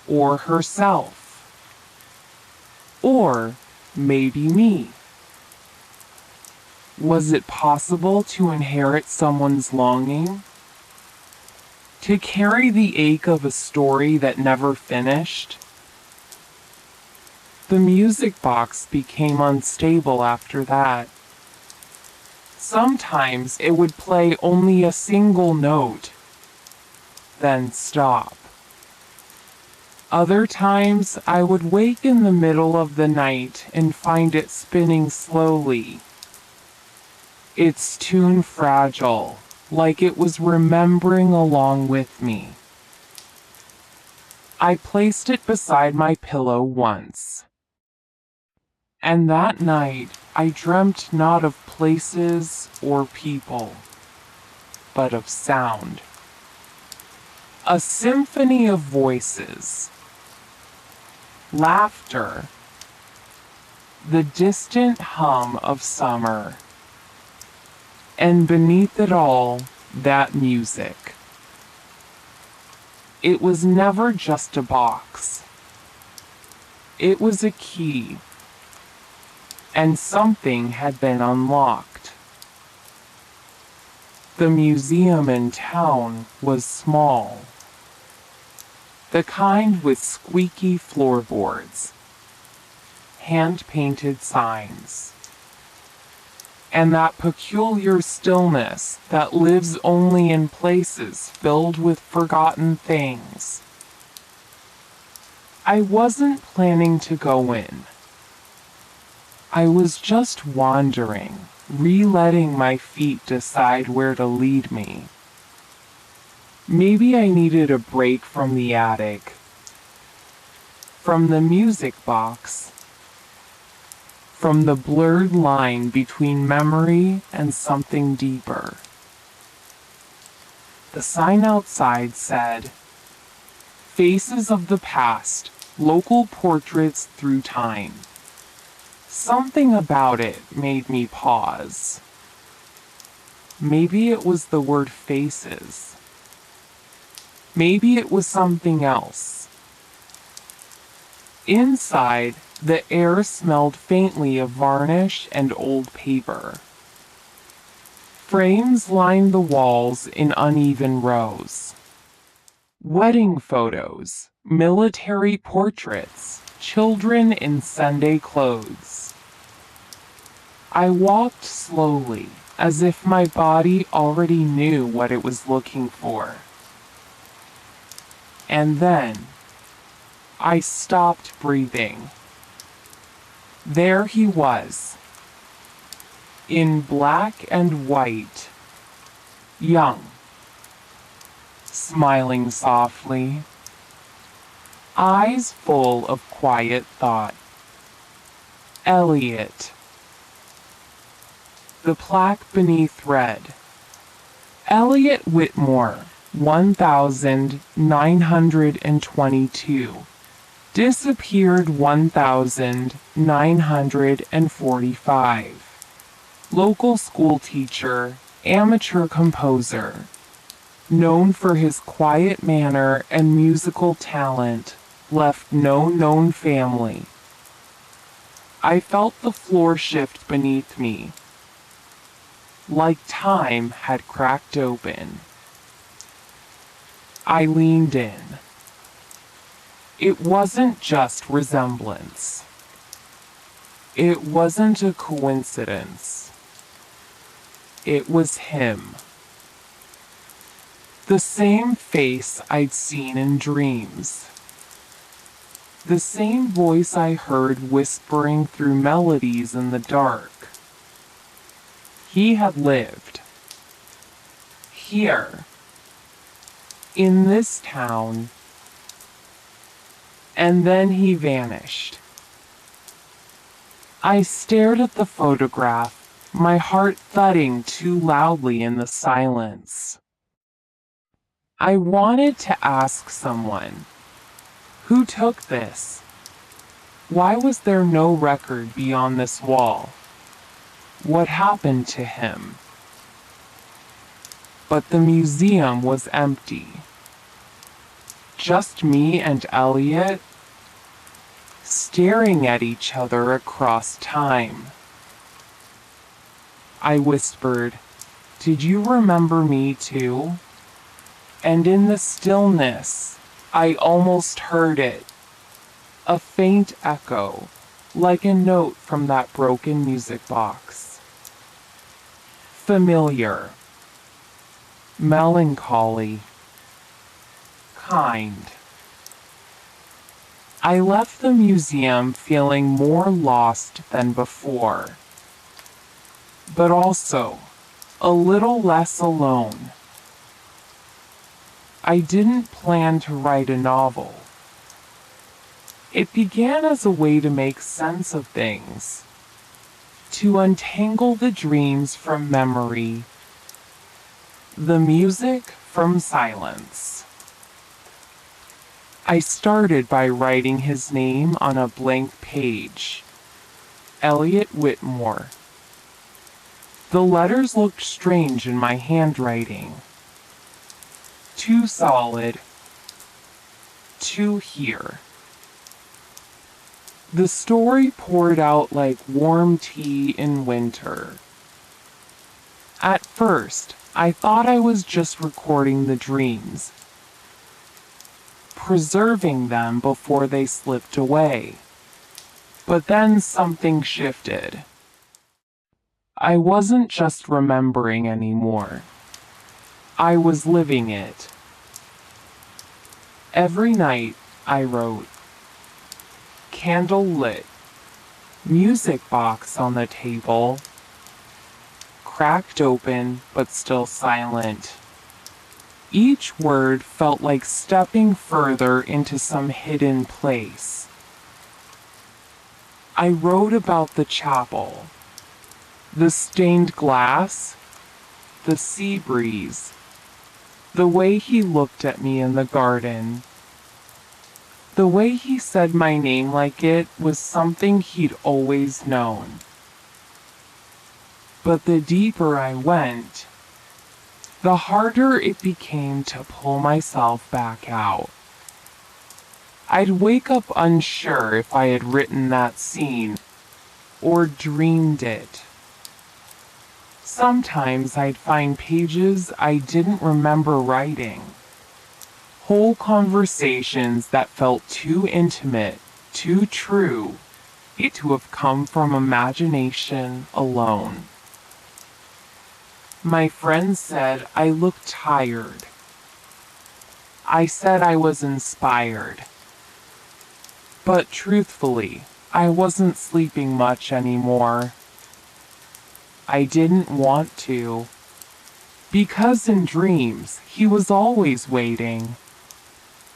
or herself, or maybe me. Was it possible to inherit someone's longing? To carry the ache of a story that never finished? The music box became unstable after that. Sometimes it would play only a single note, then stop. Other times I would wake in the middle of the night and find it spinning slowly. Its tune fragile, like it was remembering along with me. I placed it beside my pillow once. And that night, I dreamt not of places or people, but of sound. A symphony of voices. Laughter. The distant hum of summer. And beneath it all, that music. It was never just a box. It was a key. And something had been unlocked. The museum in town was small. The kind with squeaky floorboards, hand-painted signs, and that peculiar stillness that lives only in places filled with forgotten things. I wasn't planning to go in. I was just wandering, letting my feet decide where to lead me. Maybe I needed a break from the attic, from the music box, from the blurred line between memory and something deeper. The sign outside said, "Faces of the Past, Local Portraits Through Time." Something about it made me pause. Maybe it was the word faces. Maybe it was something else. Inside, the air smelled faintly of varnish and old paper. Frames lined the walls in uneven rows. Wedding photos, military portraits, children in Sunday clothes. I walked slowly, as if my body already knew what it was looking for. And then, I stopped breathing. There he was, in black and white, young, smiling softly, eyes full of quiet thought. Elliot. The plaque beneath read, Elliot Whitmore, 1922. Disappeared 1945. Local school teacher, amateur composer. Known for his quiet manner and musical talent, left no known family. I felt the floor shift beneath me, like time had cracked open. I leaned in. It wasn't just resemblance. It wasn't a coincidence. It was him. The same face I'd seen in dreams. The same voice I heard whispering through melodies in the dark. He had lived. Here. In this town. And then he vanished. I stared at the photograph, my heart thudding too loudly in the silence. I wanted to ask someone, who took this? Why was there no record beyond this wall? What happened to him? But the museum was empty. Just me and Elliot, staring at each other across time. I whispered, "Did you remember me too?" And in the stillness, I almost heard it. A faint echo, like a note from that broken music box. Familiar. Melancholy. Kind. I left the museum feeling more lost than before, but also a little less alone. I didn't plan to write a novel. It began as a way to make sense of things, to untangle the dreams from memory, the music from silence. I started by writing his name on a blank page. Elliot Whitmore. The letters looked strange in my handwriting. Too solid. Too here. The story poured out like warm tea in winter. At first, I thought I was just recording the dreams, preserving them before they slipped away. But then something shifted. I wasn't just remembering anymore. I was living it. Every night, I wrote. Candle lit. Music box on the table. Cracked open, but still silent. Each word felt like stepping further into some hidden place. I wrote about the chapel, the stained glass, the sea breeze, the way he looked at me in the garden, The way he said my name like it was something he'd always known. But the deeper I went, the harder it became to pull myself back out. I'd wake up unsure if I had written that scene or dreamed it. Sometimes I'd find pages I didn't remember writing. Whole conversations that felt too intimate, too true, to have come from imagination alone. My friends said I looked tired. I said I was inspired. But truthfully, I wasn't sleeping much anymore. I didn't want to. Because in dreams, he was always waiting.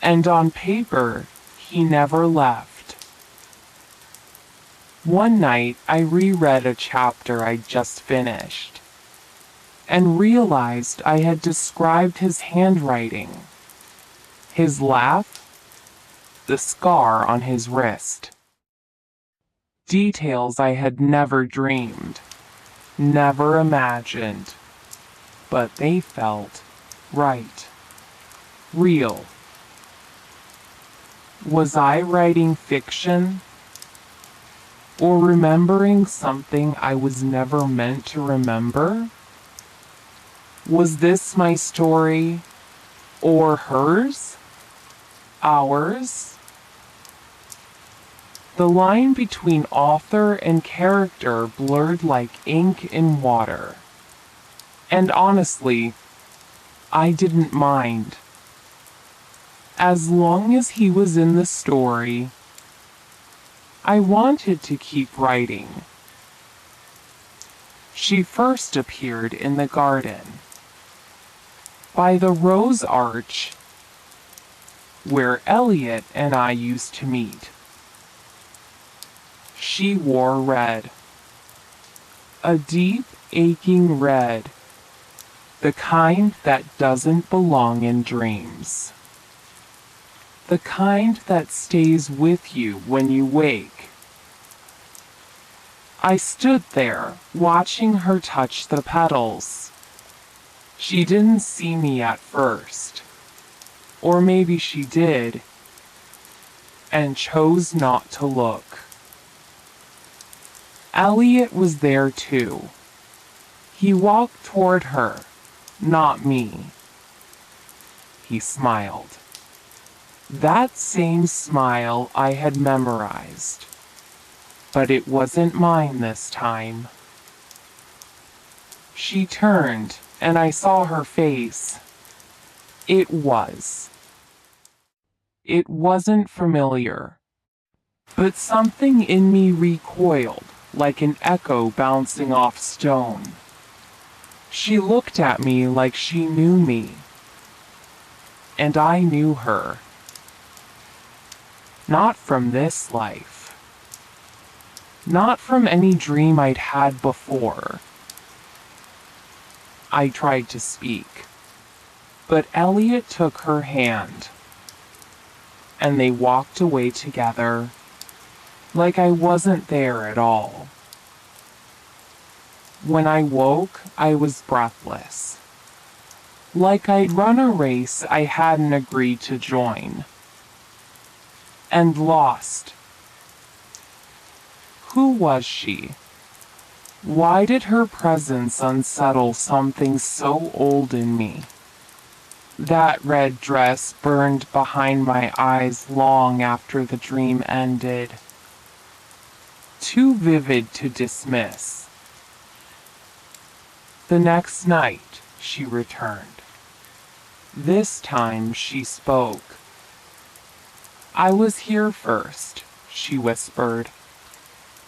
And on paper, he never left. One night, I reread a chapter I'd just finished, and realized I had described his handwriting, his laugh, the scar on his wrist. Details I had never dreamed, never imagined, but they felt right, real. Was I writing fiction? Or remembering something I was never meant to remember? Was this my story? Or hers? Ours? The line between author and character blurred like ink in water. And honestly, I didn't mind. As long as he was in the story, I wanted to keep writing. She first appeared in the garden, by the rose arch, where Elliot and I used to meet. She wore red, a deep, aching red, the kind that doesn't belong in dreams. The kind that stays with you when you wake. I stood there, watching her touch the petals. She didn't see me at first. Or maybe she did, and chose not to look. Elliot was there too. He walked toward her, not me. He smiled. That same smile I had memorized, but it wasn't mine this time. She turned, and I saw her face. It wasn't familiar, but something in me recoiled, like an echo bouncing off stone. She looked at me like she knew me, and I knew her. Not from this life. Not from any dream I'd had before. I tried to speak, but Elliot took her hand, and they walked away together, like I wasn't there at all. When I woke, I was breathless, like I'd run a race I hadn't agreed to join. And lost. Who was she? Why did her presence unsettle something so old in me? That red dress burned behind my eyes long after the dream ended. Too vivid to dismiss. The next night, she returned. This time she spoke. I was here first, she whispered.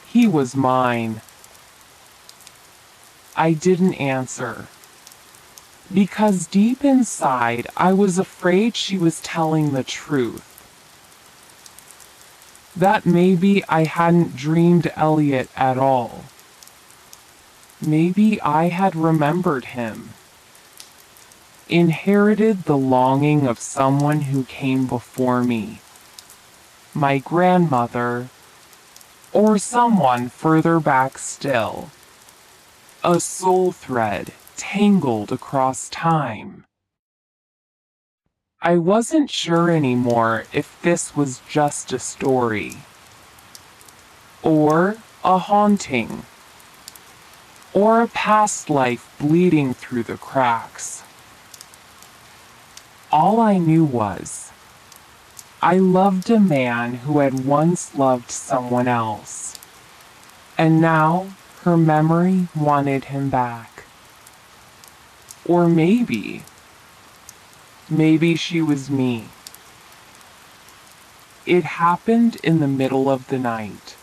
He was mine. I didn't answer, because deep inside I was afraid she was telling the truth. That maybe I hadn't dreamed Elliot at all. Maybe I had remembered him. Inherited the longing of someone who came before me. my grandmother, or someone further back still. A soul thread tangled across time. I wasn't sure anymore if this was just a story, or a haunting, or a past life bleeding through the cracks. All I knew was, I loved a man who had once loved someone else, and now her memory wanted him back. Or maybe she was me. It happened in the middle of the night.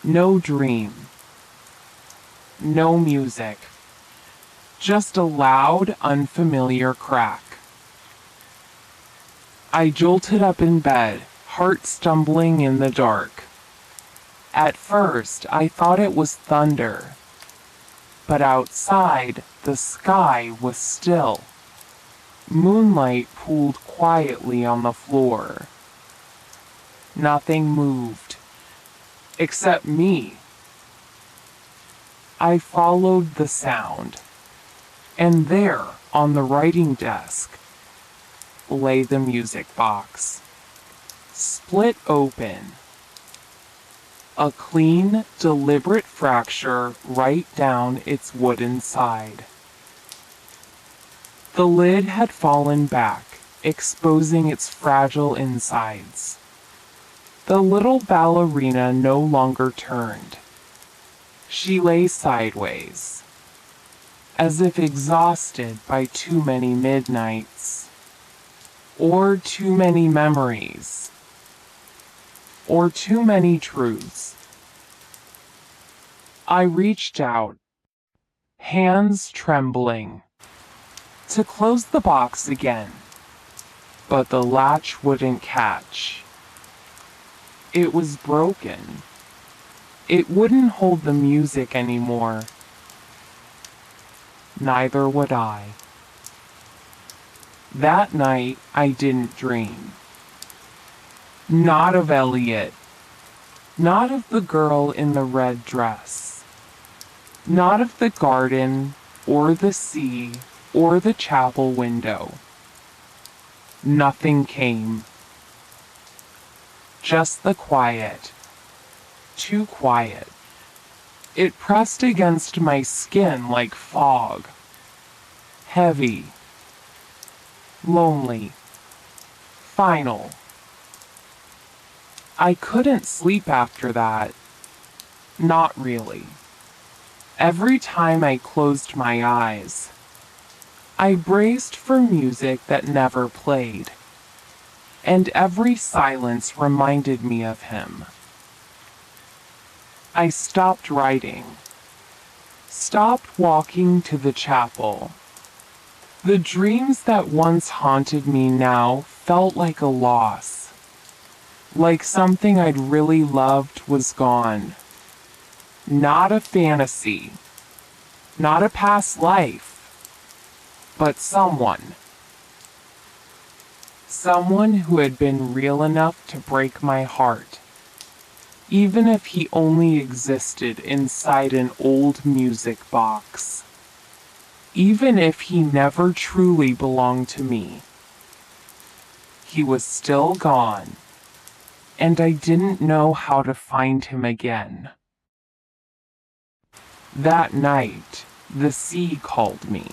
No dream. No music. Just a loud, unfamiliar crack. I jolted up in bed, heart stumbling in the dark. At first, I thought it was thunder. But outside, the sky was still. Moonlight pooled quietly on the floor. Nothing moved. Except me. I followed the sound. And there, on the writing desk, lay the music box. Split open. A clean, deliberate fracture right down its wooden side. The lid had fallen back, exposing its fragile insides. The little ballerina no longer turned. She lay sideways, as if exhausted by too many midnights, or too many memories, or too many truths. I reached out, hands trembling, to close the box again, but the latch wouldn't catch. It was broken. It wouldn't hold the music anymore. Neither would I. That night, I didn't dream. Not of Elliot. Not of the girl in the red dress. Not of the garden, or the sea, or the chapel window. Nothing came. Just the quiet. Too quiet. It pressed against my skin like fog. Heavy. Lonely. Final. I couldn't sleep after that. Not really. Every time I closed my eyes, I braced for music that never played, and every silence reminded me of him. I stopped writing, stopped walking to the chapel. The dreams that once haunted me now felt like a loss, like something I'd really loved was gone. Not a fantasy, not a past life, but someone. Someone who had been real enough to break my heart, even if he only existed inside an old music box. Even if he never truly belonged to me. He was still gone, and I didn't know how to find him again. That night, the sea called me.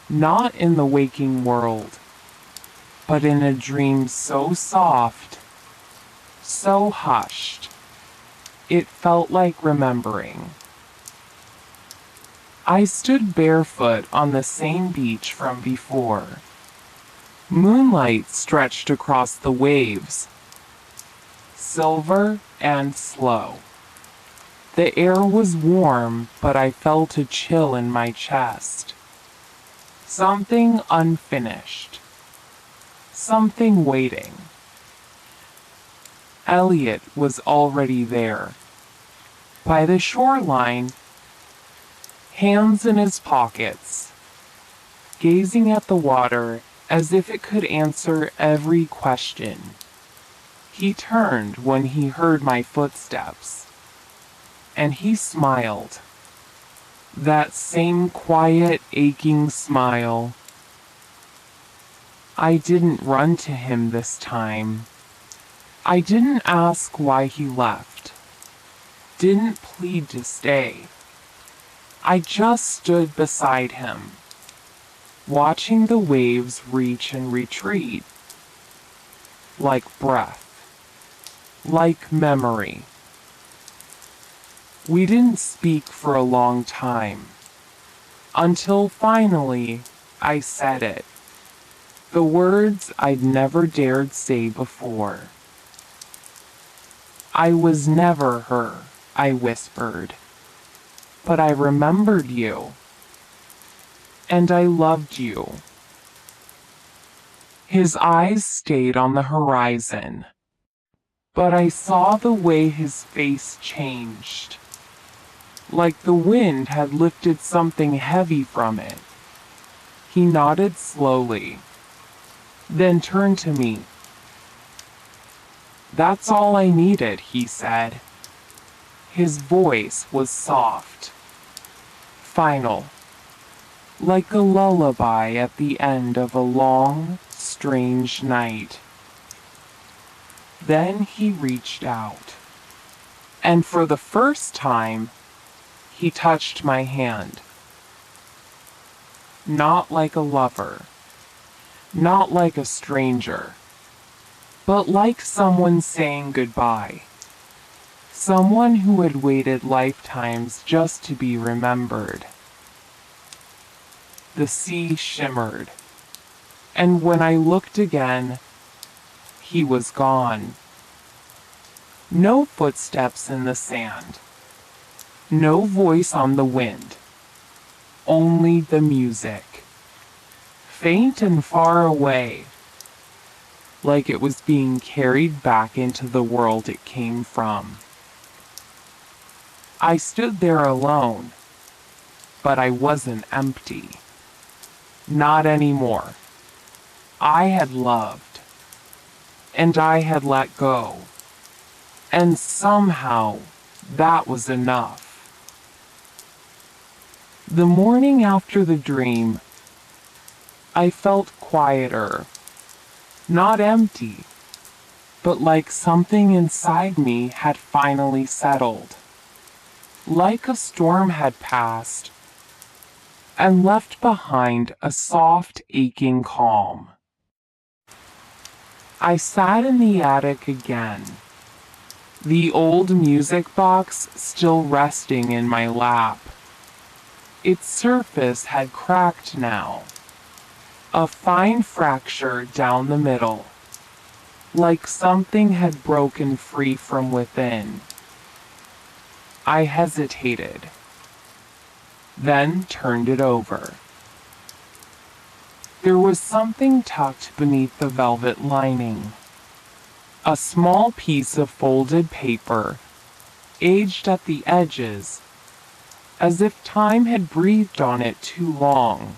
Not in the waking world, but in a dream so soft, so hushed, it felt like remembering. I stood barefoot on the same beach from before. Moonlight stretched across the waves, silver and slow. The air was warm, but I felt a chill in my chest. Something unfinished. Something waiting. Elliot was already there. By the shoreline, hands in his pockets, gazing at the water as if it could answer every question. He turned when he heard my footsteps, and he smiled. That same quiet, aching smile. I didn't run to him this time. I didn't ask why he left. Didn't plead to stay. I just stood beside him, watching the waves reach and retreat. Like breath. Like memory. We didn't speak for a long time. Until finally, I said it. The words I'd never dared say before. I was never her, I whispered. But I remembered you. And I loved you. His eyes stayed on the horizon. But I saw the way his face changed. Like the wind had lifted something heavy from it. He nodded slowly, then turned to me. That's all I needed, he said. His voice was soft, final, like a lullaby at the end of a long, strange night. Then he reached out, and for the first time, he touched my hand. Not like a lover, not like a stranger, but like someone saying goodbye. Someone who had waited lifetimes just to be remembered. The sea shimmered, and when I looked again, he was gone. No footsteps in the sand. No voice on the wind. Only the music. Faint and far away. Like it was being carried back into the world it came from. I stood there alone. But I wasn't empty. Not anymore. I had loved. And I had let go. And somehow, that was enough. The morning after the dream, I felt quieter. Not empty, but like something inside me had finally settled. Like a storm had passed, and left behind a soft, aching calm. I sat in the attic again, the old music box still resting in my lap. Its surface had cracked now, a fine fracture down the middle, like something had broken free from within. I hesitated, then turned it over. There was something tucked beneath the velvet lining. A small piece of folded paper, aged at the edges, as if time had breathed on it too long.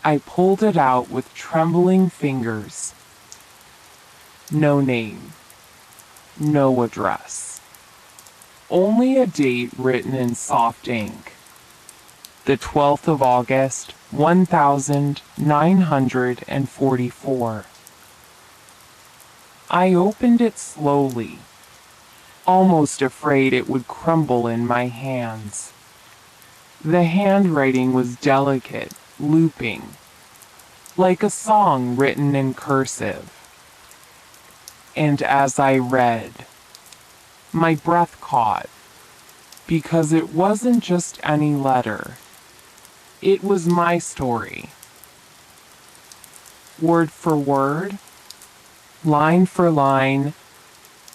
I pulled it out with trembling fingers. No name. No address. Only a date written in soft ink. The 12th of August, 1944. I opened it slowly, almost afraid it would crumble in my hands. The handwriting was delicate, looping, like a song written in cursive. And as I read, my breath caught, because it wasn't just any letter. It was my story. Word for word, line for line,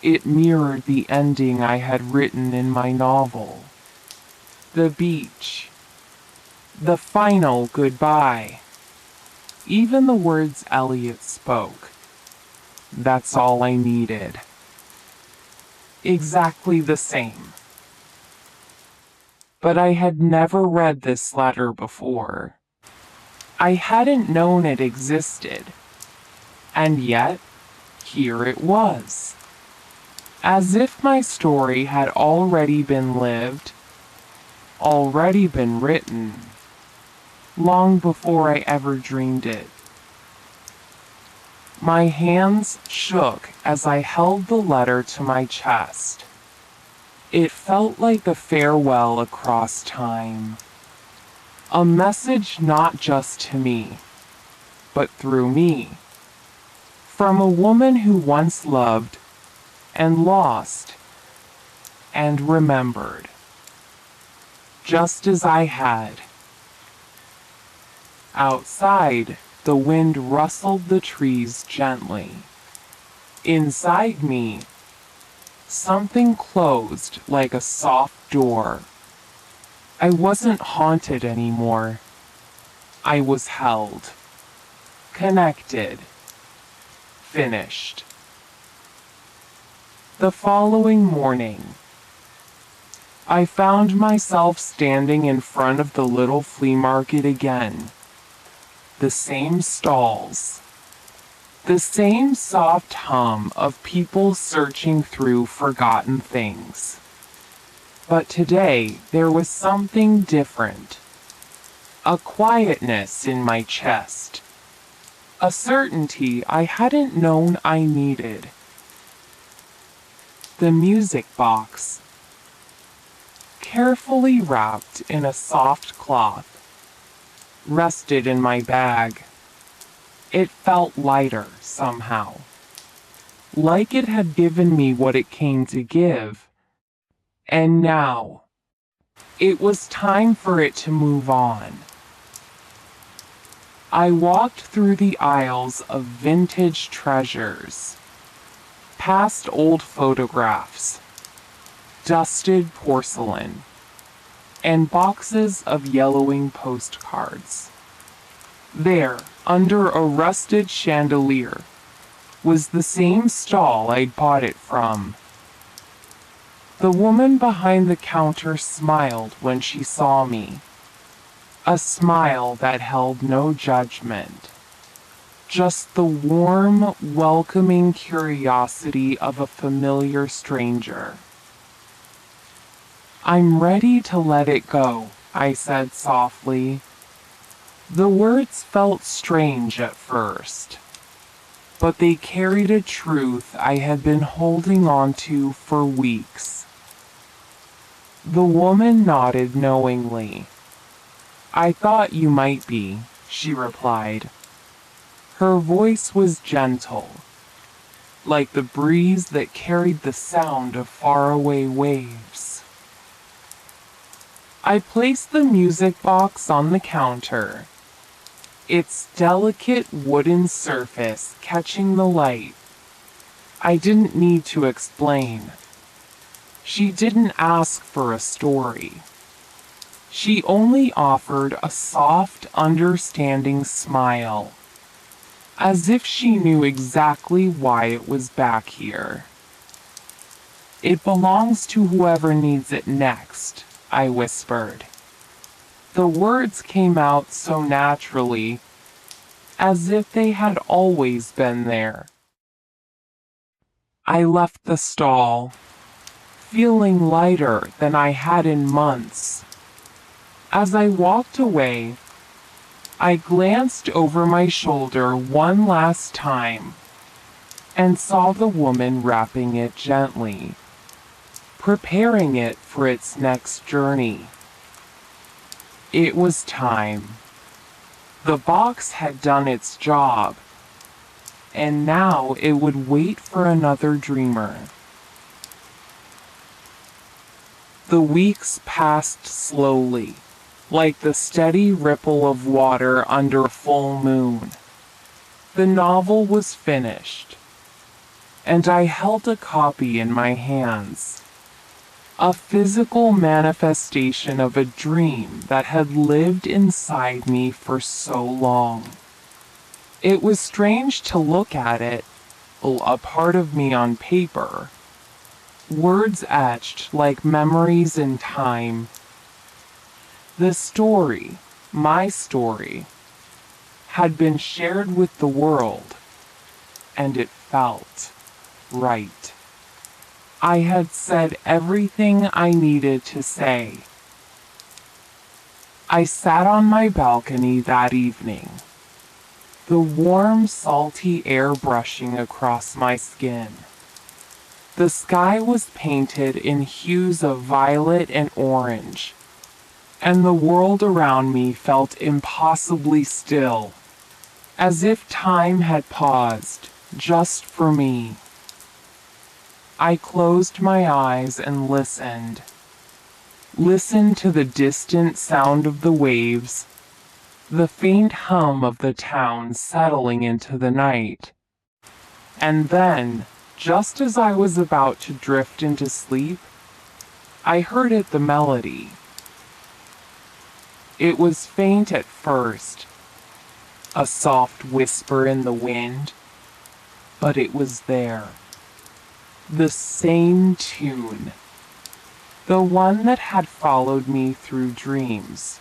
it mirrored the ending I had written in my novel. The beach. The final goodbye. Even the words Elliot spoke. That's all I needed. Exactly the same. But I had never read this letter before. I hadn't known it existed. And yet, here it was. As if my story had already been lived, already been written, long before I ever dreamed it. My hands shook as I held the letter to my chest. It felt like a farewell across time. A message not just to me, but through me. From a woman who once loved and lost and remembered, just as I had. Outside, the wind rustled the trees gently. Inside me, something closed like a soft door. I wasn't haunted anymore. I was held, connected, finished. The following morning, I found myself standing in front of the little flea market again. The same stalls, the same soft hum of people searching through forgotten things. But today there was something different. A quietness in my chest. A certainty I hadn't known I needed. The music box, carefully wrapped in a soft cloth, rested in my bag. It felt lighter somehow, like it had given me what it came to give. And now, it was time for it to move on. I walked through the aisles of vintage treasures, past old photographs, dusted porcelain, and boxes of yellowing postcards. There, under a rusted chandelier, was the same stall I'd bought it from. The woman behind the counter smiled when she saw me. A smile that held no judgment. Just the warm, welcoming curiosity of a familiar stranger. "I'm ready to let it go," I said softly. The words felt strange at first, but they carried a truth I had been holding on to for weeks. The woman nodded knowingly. "I thought you might be," she replied. Her voice was gentle, like the breeze that carried the sound of faraway waves. I placed the music box on the counter, its delicate wooden surface catching the light. I didn't need to explain. She didn't ask for a story. She only offered a soft, understanding smile, as if she knew exactly why it was back here. "It belongs to whoever needs it next," I whispered. The words came out so naturally, as if they had always been there. I left the stall, feeling lighter than I had in months. As I walked away, I glanced over my shoulder one last time and saw the woman wrapping it gently, preparing it for its next journey. It was time. The box had done its job, and now it would wait for another dreamer. The weeks passed slowly, like the steady ripple of water under a full moon. The novel was finished, and I held a copy in my hands. A physical manifestation of a dream that had lived inside me for so long. It was strange to look at it, a part of me on paper. Words etched like memories in time. The story, my story, had been shared with the world, and it felt right. I had said everything I needed to say. I sat on my balcony that evening, the warm, salty air brushing across my skin. The sky was painted in hues of violet and orange, and the world around me felt impossibly still, as if time had paused just for me. I closed my eyes and listened to the distant sound of the waves, the faint hum of the town settling into the night. And then, just as I was about to drift into sleep, I heard the melody. It was faint at first, a soft whisper in the wind, but it was there. The same tune, the one that had followed me through dreams,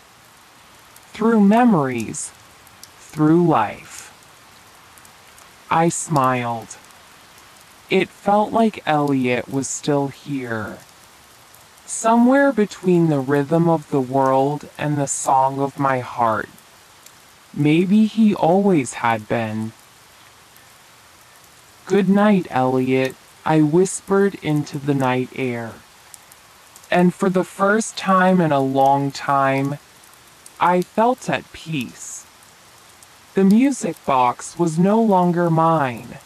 through memories, through life. I smiled. It felt like Elliot was still here, somewhere between the rhythm of the world and the song of my heart. Maybe he always had been. "Good night, Elliot," I whispered into the night air. And for the first time in a long time, I felt at peace. The music box was no longer mine,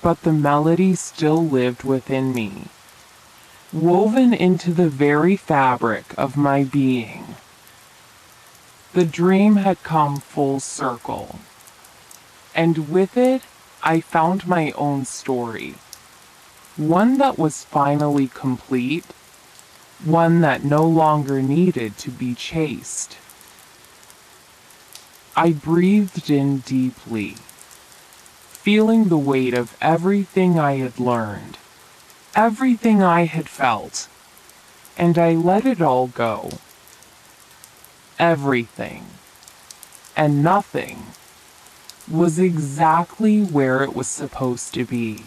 but the melody still lived within me, woven into the very fabric of my being. The dream had come full circle, and with it, I found my own story. One that was finally complete, one that no longer needed to be chased. I breathed in deeply, feeling the weight of everything I had learned, everything I had felt, and I let it all go. Everything and nothing was exactly where it was supposed to be.